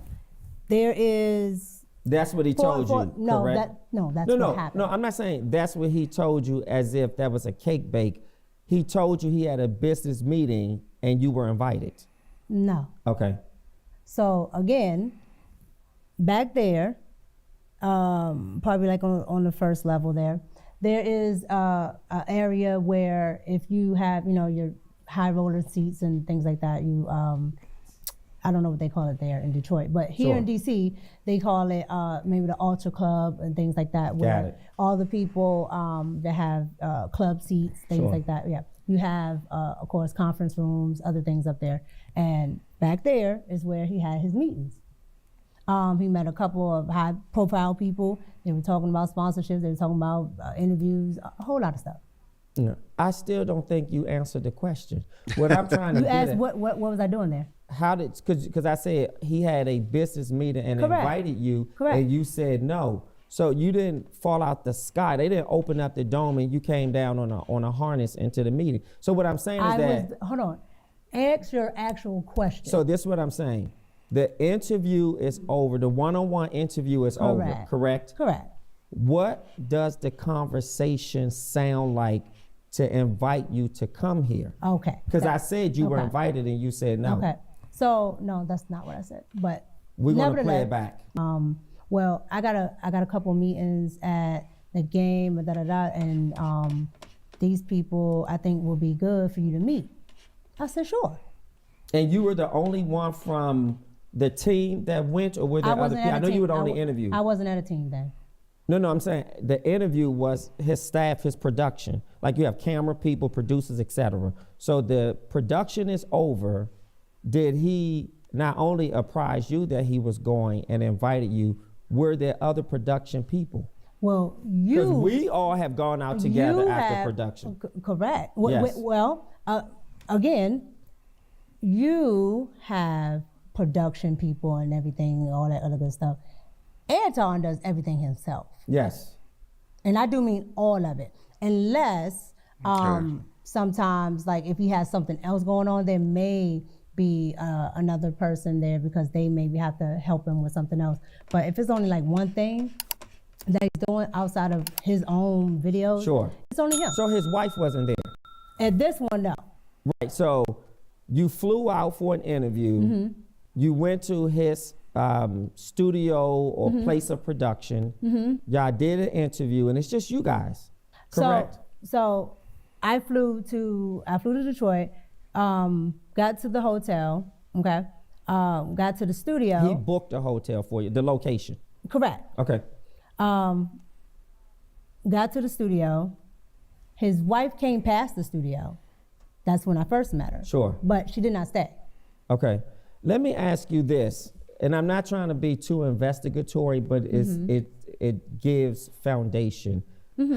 there is That's what he told you, no, correct? that's No, what happened. no, I'm not saying that's what he told you as if that was a cake bake. He told you he had a business meeting and you were invited. No. Okay. So again, back there, probably like on the first level there is a area where if you have, your high roller seats and things like that, you, I don't know what they call it there in Detroit, but here in Sure. DC, they call it maybe the Ultra Club and things like that, Got where it. all the people that have club seats, things Sure. like that. Yeah, you have, of course, conference rooms, other things up there. And back there is where he had his meetings. He met a couple of high-profile people. They were talking about sponsorships. They were talking about interviews, a whole lot of stuff. No, I still don't think you answered the question. What I'm trying to You get asked at, what was I doing there? how did, because I said he had a business meeting and Correct. invited you, Correct. and you said no. So you didn't fall out the sky. They didn't open up the dome and you came down on a harness into the meeting. So what I'm saying is that Hold on. Ask your actual question. So this is what I'm saying. The interview is over. The one-on-one interview is over, correct? Correct. What does the conversation sound like to invite you to come here? Okay. Because I said you were invited and you said no. Okay. So no, that's not what I said. But we're gonna play it back. Well, I got a couple meetings at the game, and these people I think will be good for you to meet. I said sure. And you were the only one from the team that went, or were there other people? I know you were the only interview. I wasn't at a team then. No, I'm saying the interview was his staff, his production. Like you have camera people, producers, etc. So the production is over. Did he not only apprise you that he was going and invited you, were there other production people? Well, because we all have gone out together after production. Correct. Yes. Again, you have production people and everything, all that other good stuff. Anton does everything himself. Yes. And I do mean all of it. Unless sometimes, like if he has something else going on, there may be another person there because they maybe have to help him with something else. But if it's only like one thing that he's doing outside of his own videos, sure, it's only him. So his wife wasn't there? At this one, no. Right, so you flew out for an interview. You went to his studio or place of production. Y'all did an interview, and it's just you guys, correct? So I flew to Detroit, got to the hotel, okay, got to the studio. He booked a hotel for you, the location. Correct. Okay. Got to the studio. His wife came past the studio. That's when I first met her. Sure. But she did not stay. Okay. Let me ask you this, and I'm not trying to be too investigatory, but it gives foundation.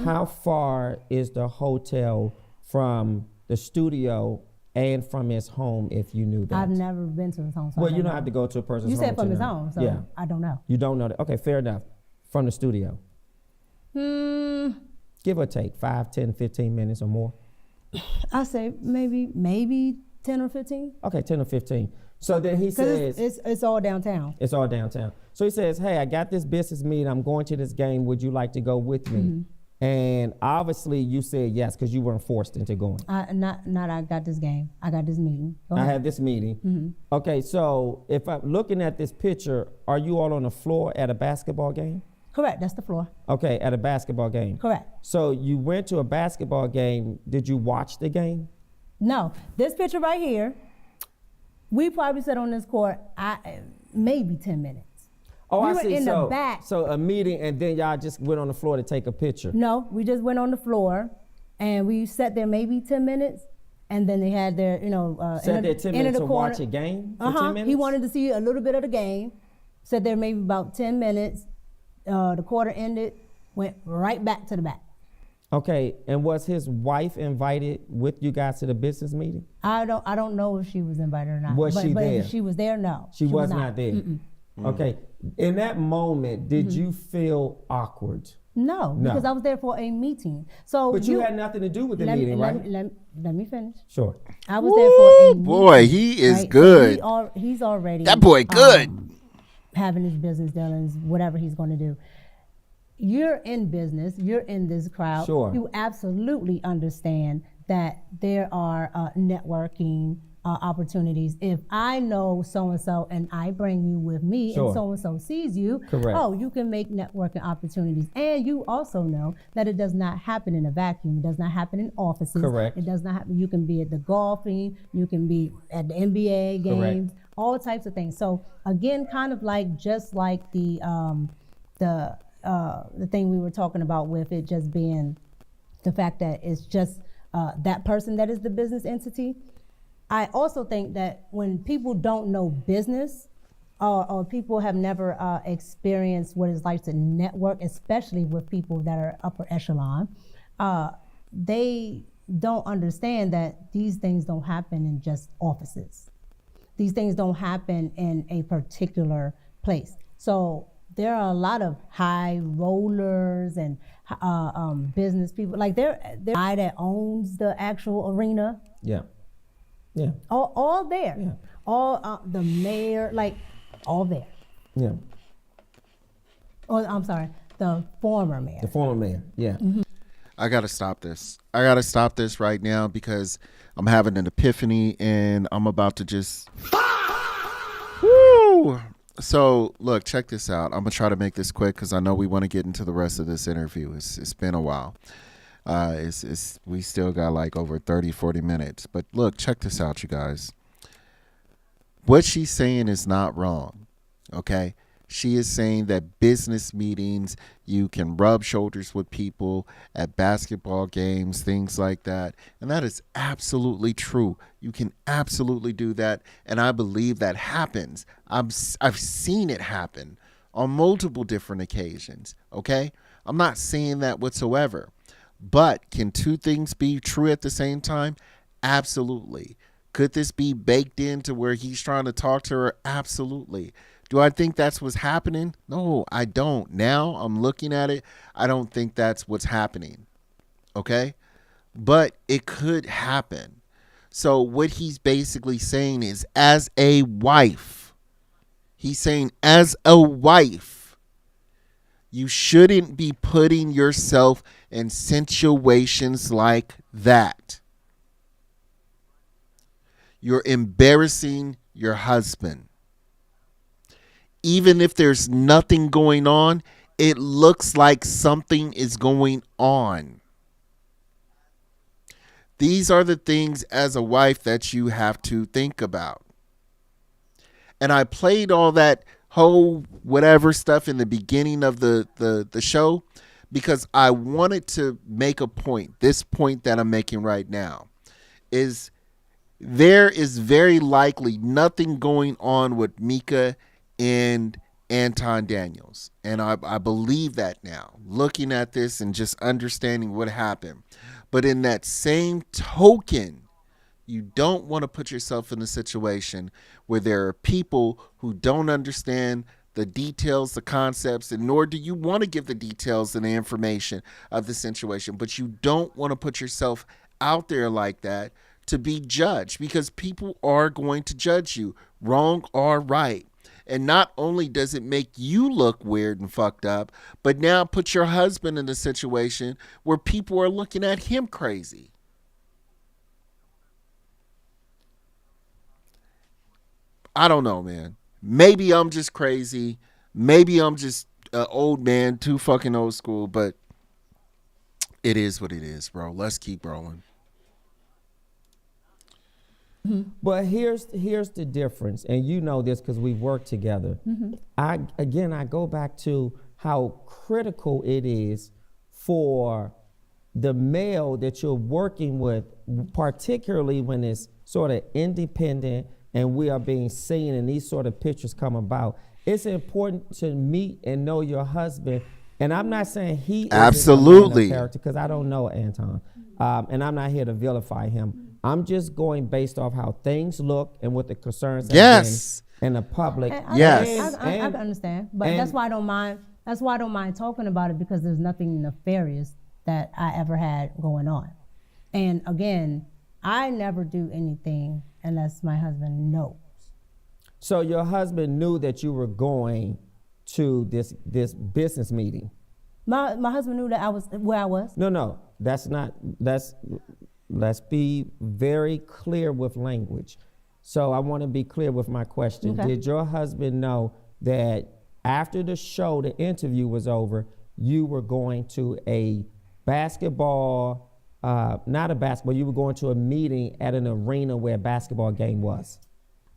How far is the hotel from the studio and from his home, if you knew that? I've never been to his home. So well, you don't have to go to a person's home. You said from his home, so yeah. I don't know. You don't know that? Okay, fair enough. From the studio? Give or take, 5, 10, 15 minutes or more? I say maybe 10 or 15. Okay, 10 or 15. So then he says... It's all downtown. It's all downtown. So he says, hey, I got this business meeting. I'm going to this game. Would you like to go with me? And obviously you said yes because you weren't forced into going. Not I got this game. I got this meeting. I had this meeting. Okay, so if I'm looking at this picture, are you all on the floor at a basketball game? Correct, that's the floor. Okay, at a basketball game. Correct. So you went to a basketball game. Did you watch the game? No, this picture right here, we probably sat on this court maybe 10 minutes. Oh, we I were see. in the back. So a meeting, and then y'all just went on the floor to take a picture. No, we just went on the floor, and we sat there maybe 10 minutes, and then they had their, sat there 10 minutes to watch a game for 10 minutes? He wanted to see a little bit of the game. Sat there maybe about 10 minutes. The quarter ended, went right back to the back. Okay, and was his wife invited with you guys to the business meeting? I don't know if she was invited or not. Was she there? If she was there, no. She was not there. Okay, in that moment, did you feel awkward? No, because I was there for a meeting. So, but you had nothing to do with the meeting, right? Let me finish. Sure. I was there for a meeting. Boy, he is right? good. So he's already that boy good. Having his business dealings, whatever he's going to do. You're in business. You're in this crowd. Sure. You absolutely understand that there are networking opportunities. If I know so-and-so and I bring you with me Sure. and so-and-so sees you, correct. Oh, you can make networking opportunities. And you also know that it does not happen in a vacuum. It does not happen in offices. Correct. It does not happen. You can be at the golfing. You can be at the NBA games. Correct. All types of things. So again, kind of like just like the thing we were talking about with it just being the fact that it's just that person that is the business entity. I also think that when people don't know business or people have never experienced what it's like to network, especially with people that are upper echelon, they don't understand that these things don't happen in just offices. These things don't happen in a particular place. So there are a lot of high rollers and business people. Like the guy that owns the actual arena. Yeah. Yeah. All there. Yeah. All the mayor, like all there. Yeah. Oh, I'm sorry, the former mayor. The former mayor. Yeah. I gotta stop this. I gotta stop this right now because I'm having an epiphany and I'm about to just. Woo! So look, check this out. I'm gonna try to make this quick because I know we want to get into the rest of this interview. It's been a while. We still got like over 30, 40 minutes. But look, check this out, you guys. What she's saying is not wrong. Okay? She is saying that business meetings, you can rub shoulders with people at basketball games, things like that. And that is absolutely true. You can absolutely do that. And I believe that happens. I've seen it happen on multiple different occasions. Okay? I'm not saying that whatsoever. But can two things be true at the same time? Absolutely. Could this be baked into where he's trying to talk to her? Absolutely. Do I think that's what's happening? No, I don't. Now I'm looking at it. I don't think that's what's happening. Okay? But it could happen. So what he's basically saying is, as a wife, he's saying as a wife, you shouldn't be putting yourself in situations like that. You're embarrassing your husband. Even if there's nothing going on, it looks like something is going on. These are the things as a wife that you have to think about. And I played all that whole whatever stuff in the beginning of the show because I wanted to make a point. This point that I'm making right now is there is very likely nothing going on with Micca and Anton Daniels. And I believe that now, looking at this and just understanding what happened. But in that same token, you don't want to put yourself in a situation where there are people who don't understand the details, the concepts, and nor do you want to give the details and the information of the situation. But you don't want to put yourself out there like that to be judged, because people are going to judge you, wrong or right. And not only does it make you look weird and fucked up, but now put your husband in a situation where people are looking at him crazy. I don't know, man. Maybe I'm just crazy. Maybe I'm just an old man, too fucking old school, but it is what it is, bro. Let's keep rolling. But here's the difference, and you know this because we've worked together. I go back to how critical it is for the male that you're working with, particularly when it's sort of independent and we are being seen and these sort of pictures come about. It's important to meet and know your husband. And I'm not saying he is absolutely a character, because I don't know Anton, and I'm not here to vilify him. I'm just going based off how things look and what the concerns have been in the public. I understand, but that's why I don't mind. That's why I don't mind talking about it, because there's nothing nefarious that I ever had going on. And again, I never do anything unless my husband knows. So your husband knew that you were going to this business meeting. My husband knew that I was where I was. No, that's not. Let's be very clear with language. So I want to be clear with my question. Okay. Did your husband know that after the show, the interview was over, you were going to a basketball, not a basketball, you were going to a meeting at an arena where a basketball game was?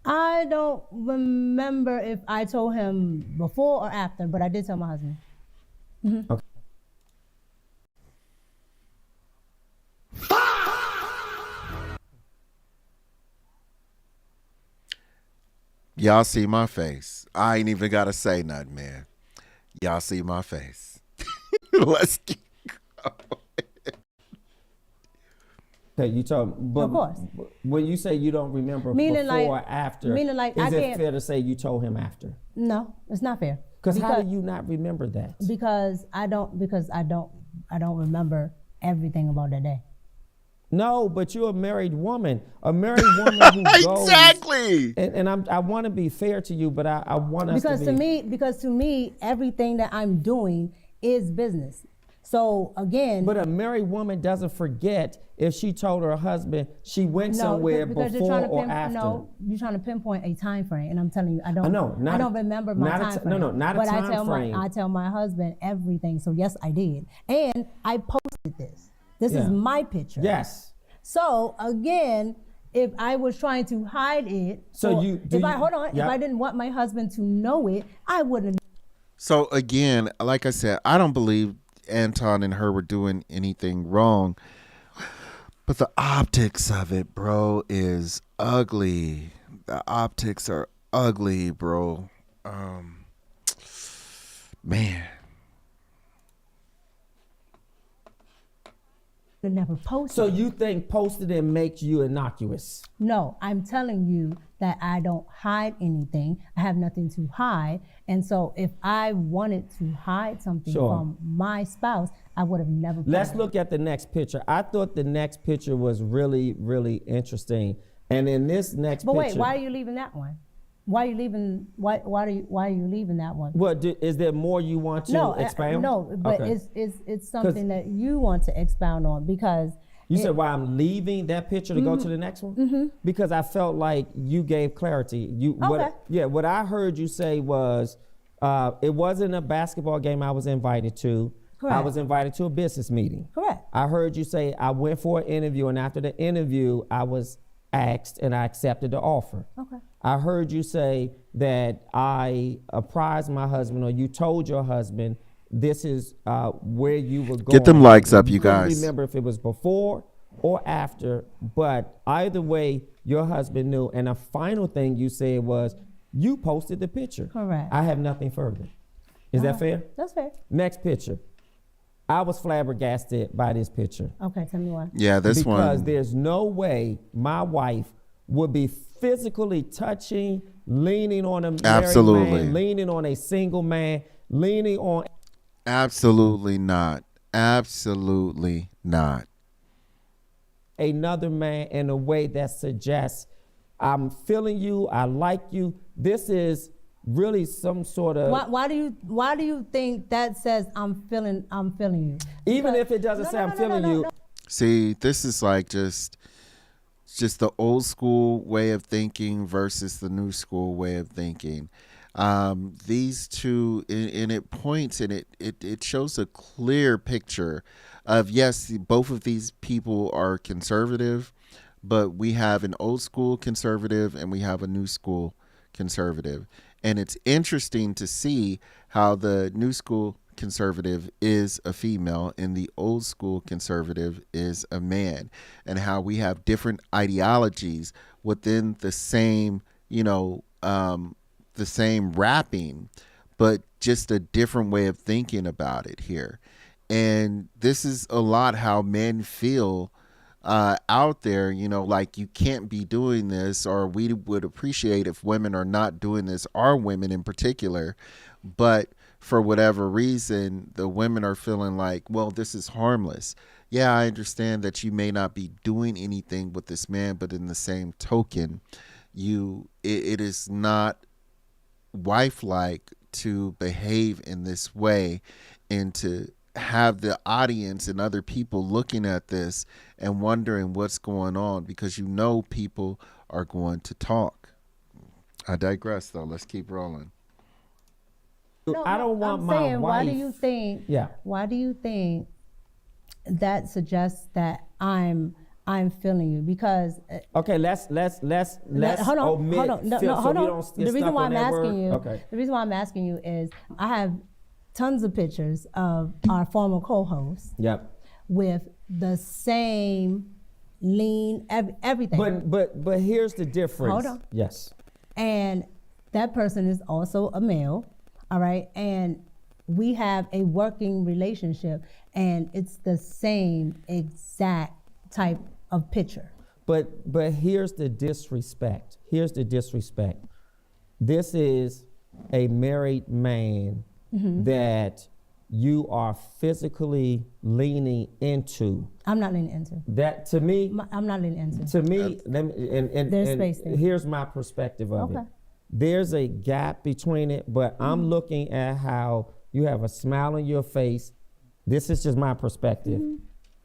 I don't remember if I told him before or after, but I did tell my husband. Mm-hmm. Okay. Y'all see my face. I ain't even got to say nothing, man. Y'all see my face. Let's keep going. Okay, you told, but of course. When you say you don't remember before or after, is it fair to say you told him after? No, it's not fair. Because how do you not remember that? Because I don't remember everything about that day. No, but you're a married woman. A married woman who goes. Exactly. And I want to be fair to you, but I want us Because to be. because to me, everything that I'm doing is business. So again, But a married woman doesn't forget if she told her husband she went somewhere because before or after. No, you're trying to pinpoint a time frame, and I'm telling you, I don't remember my time frame. Not a but time frame. I tell my husband everything. So yes, I did, and I posted this. This is my picture. Yes. So again, if I was trying to hide it, So if I didn't want my husband to know it, I wouldn't. So again, like I said, I don't believe Anton and her were doing anything wrong. But the optics of it, bro, is ugly. The optics are ugly, bro. Man. Never posted. So you think posting it makes you innocuous? No, I'm telling you that I don't hide anything. I have nothing to hide. And so if I wanted to hide something from my spouse, I would have never posted. Let's look at the next picture. I thought the next picture was really, really interesting. And in this next picture. But wait, why are you leaving that one? Why are you leaving? Why are you leaving that one? What is there more you want to expound? No, but Okay. it's something that you want to expound on because you said why I'm leaving that picture to go to the next one? Mm-hmm. Because I felt like you gave clarity. What I heard you say was it wasn't a basketball game I was invited to. Correct. I was invited to a business meeting. Correct. I heard you say I went for an interview, and after the interview, I was asked and I accepted the offer. Okay. I heard you say that I apprised my husband, or you told your husband this is where you were going. Get them likes up, you guys. I don't remember if it was before or after, but either way, your husband knew. And the final thing you said was you posted the picture. Correct. I have nothing further. Is that fair? That's fair. Next picture. I was flabbergasted by this picture. Okay, tell me why. Yeah, this one. Because there's no way my wife would be physically touching, leaning on a married man, leaning on a single man, leaning on. Absolutely not. Absolutely not. Another man in a way that suggests I'm feeling you, I like you. This is really some sort of. Why do you think that says I'm feeling you? Even if it doesn't say I'm feeling you. See, this is like just the old school way of thinking versus the new school way of thinking. These two, and it points and it shows a clear picture of, yes, both of these people are conservative, but we have an old school conservative and we have a new school conservative. And it's interesting to see how the new school conservative is a female and the old school conservative is a man, and how we have different ideologies within the same, the same wrapping, but just a different way of thinking about it here. And this is a lot how men feel out there, like you can't be doing this, or we would appreciate if women are not doing this, our women in particular. But for whatever reason, the women are feeling like, well, this is harmless. Yeah, I understand that you may not be doing anything with this man, but in the same token, it is not wife-like to behave in this way and to have the audience and other people looking at this and wondering what's going on, because people are going to talk. I digress, though. Let's keep rolling. No, I don't want my saying, wife. Why do you think that suggests that I'm feeling you? Because okay, let's hold on. The reason why I'm asking you is I have tons of pictures of our former co-hosts. Yep. With the same lean, everything. But here's the difference. Hold on. Yes. And that person is also a male, all right? And we have a working relationship, and it's the same exact type of picture. But here's the disrespect. This is a married man that you are physically leaning into. I'm not leaning into. That to me, I'm not leaning into. to me, There's space there. here's my perspective of it. There's a gap between it, but I'm looking at how you have a smile on your face. This is just my perspective.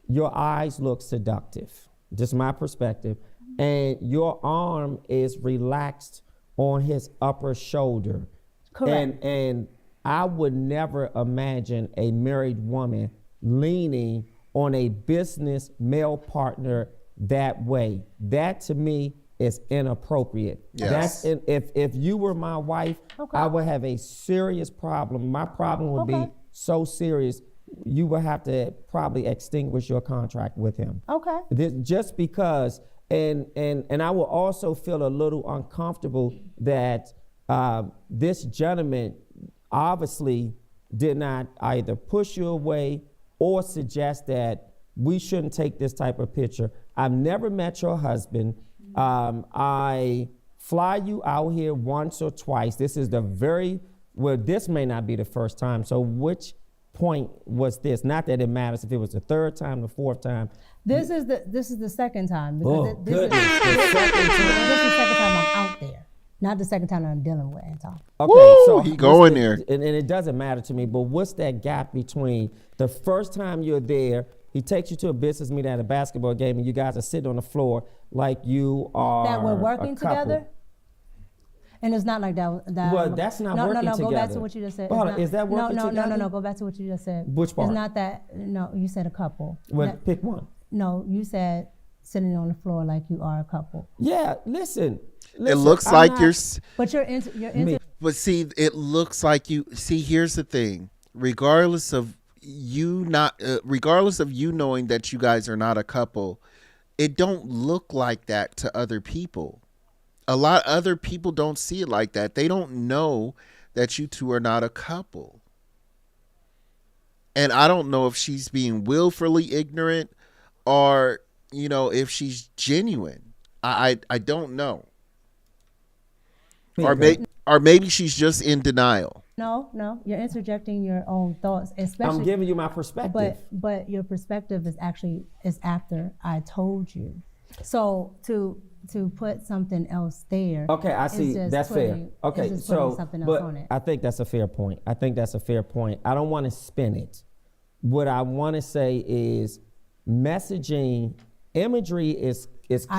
Your eyes look seductive. Just my perspective. And your arm is relaxed on his upper shoulder. Correct. And I would never imagine a married woman leaning on a business male partner that way. That to me is inappropriate. Yes. If you were my wife, I would have a serious problem. My problem would be so serious, you would have to probably extinguish your contract with him. Just because, and I will also feel a little uncomfortable that this gentleman obviously did not either push you away or suggest that we shouldn't take this type of picture. I've never met your husband. I fly you out here once or twice. This is this may not be the first time. So which point was this? Not that it matters if it was the third time, the fourth time. This is the second time. This is the second time I'm out there. Not the second time I'm dealing with Anton. Okay, Woo, so he going there. And it doesn't matter to me, but what's that gap between the first time you're there, he takes you to a business meeting at a basketball game, and you guys are sitting on the floor like you are that we're working together? And it's not like that. Well, that's not working together. No, go back to what you just said. Is that working together? No, go back to what you just said. Which part? It's not that, no, you said a couple. Well, pick one. No, you said sitting on the floor like you are a couple. Yeah, listen. It looks like you're. But you're into. But see, it looks like you. See, here's the thing. Regardless of you knowing that you guys are not a couple, it don't look like that to other people. A lot of other people don't see it like that. They don't know that you two are not a couple. And I don't know if she's being willfully ignorant or, if she's genuine. I don't know. Or maybe she's just in denial. No, you're interjecting your own thoughts, especially. I'm giving you my perspective. But your perspective is after I told you. So to put something else there. Okay, I see. That's fair. Okay, so something else on it. I think that's a fair point. I don't want to spin it. What I want to say is messaging, imagery is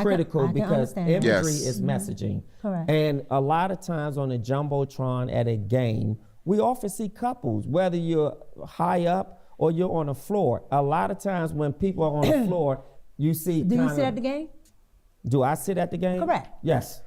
critical because imagery is messaging. Correct. And a lot of times on a jumbotron at a game, we often see couples, whether you're high up or you're on the floor. A lot of times when people are on the floor, you see. Do you sit at the game? Do I sit at the game? Correct. Yes.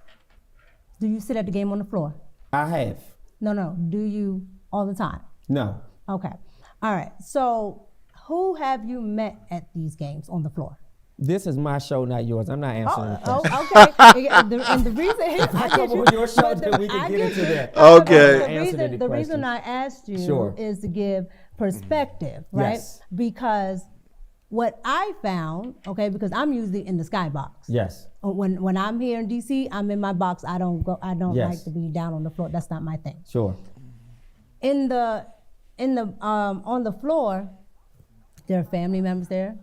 Do you sit at the game on the floor? I have. No. Do you all the time? No. Okay. All right. So who have you met at these games on the floor? This is my show, not yours. I'm not answering the question. Okay. And the reason I come on your show that we can get into that. Okay. The reason I asked you is to give perspective, right? Yes. Because what I found, because I'm usually in the skybox. Yes. When I'm here in DC, I'm in my box. I don't Yes. like to be down on the floor. That's not my thing. Sure. On the floor, there are family members there.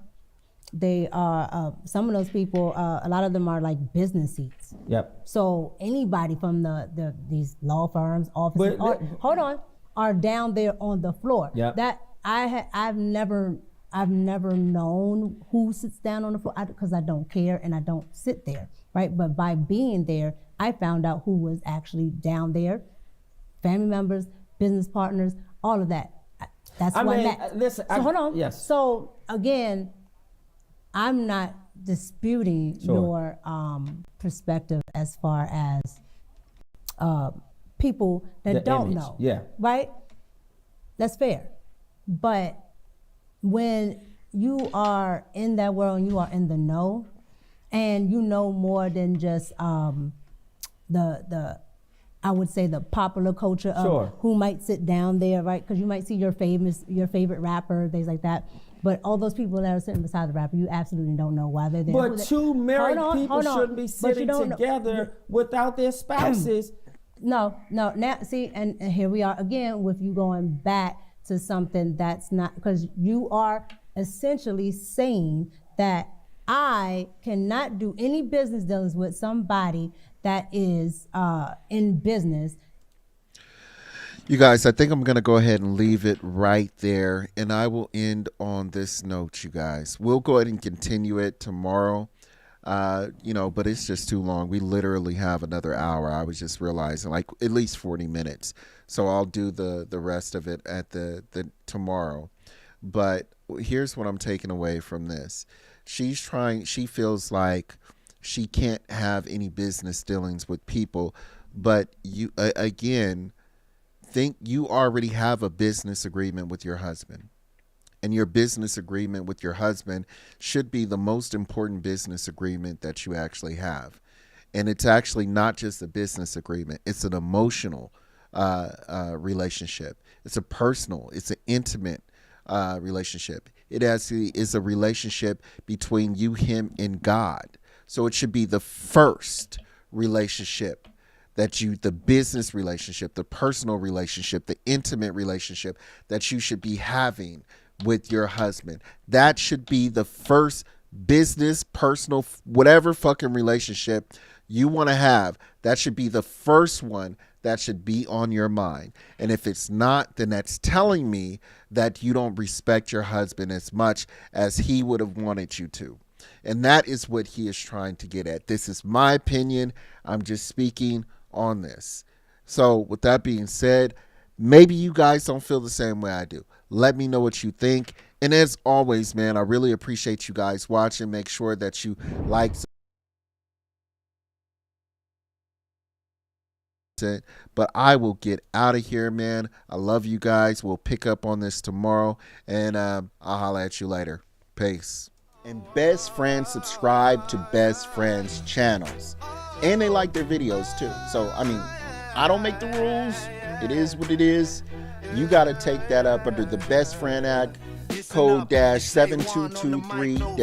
They are some of those people. A lot of them are like business seats. Yep. So anybody from these law firms, offices, are down there on the floor. Yep. That I've never known who sits down on the floor because I don't care and I don't sit there, right? But by being there, I found out who was actually down there, family members, business partners, all of that. That's who I met. Listen, hold on. Yes. So again, I'm not disputing your perspective as far as people that don't know. Yeah. Right? That's fair. But when you are in that world and you are in the know, and you know more than just the I would say the popular culture of who might sit down there, right? Because you might see your favorite rapper, things like that. But all those people that are sitting beside the rapper, you absolutely don't know why they're there. But two married people shouldn't be sitting together without their spouses. No. Now, see, and here we are again with you going back to something that's not, because you are essentially saying that I cannot do any business dealings with somebody that is in business. You guys, I think I'm going to go ahead and leave it right there. And I will end on this note, you guys. We'll go ahead and continue it tomorrow. But it's just too long. We literally have another hour. I was just realizing, like, at least 40 minutes. So I'll do the rest of it at the tomorrow. But here's what I'm taking away from this. She feels like she can't have any business dealings with people. But you, again, think you already have a business agreement with your husband. And your business agreement with your husband should be the most important business agreement that you actually have. And it's actually not just a business agreement. It's an emotional relationship. It's a personal, it's an intimate relationship. It actually is a relationship between you, him, and God. So it should be the first relationship the business relationship, the personal relationship, the intimate relationship that you should be having with your husband. That should be the first business, personal, whatever fucking relationship you want to have. That should be the first one that should be on your mind. And if it's not, then that's telling me that you don't respect your husband as much as he would have wanted you to. And that is what he is trying to get at. This is my opinion. I'm just speaking on this. So with that being said, maybe you guys don't feel the same way I do. Let me know what you think. And as always, man, I really appreciate you guys watching. Make sure that you like it. But I will get out of here, man. I love you guys. We'll pick up on this tomorrow. And I'll holla at you later. Peace. And best friends subscribe to best friends channels. And they like their videos too. So, I mean, I don't make the rules. It is what it is. You got to take that up under the Best Friend Act, code -7223-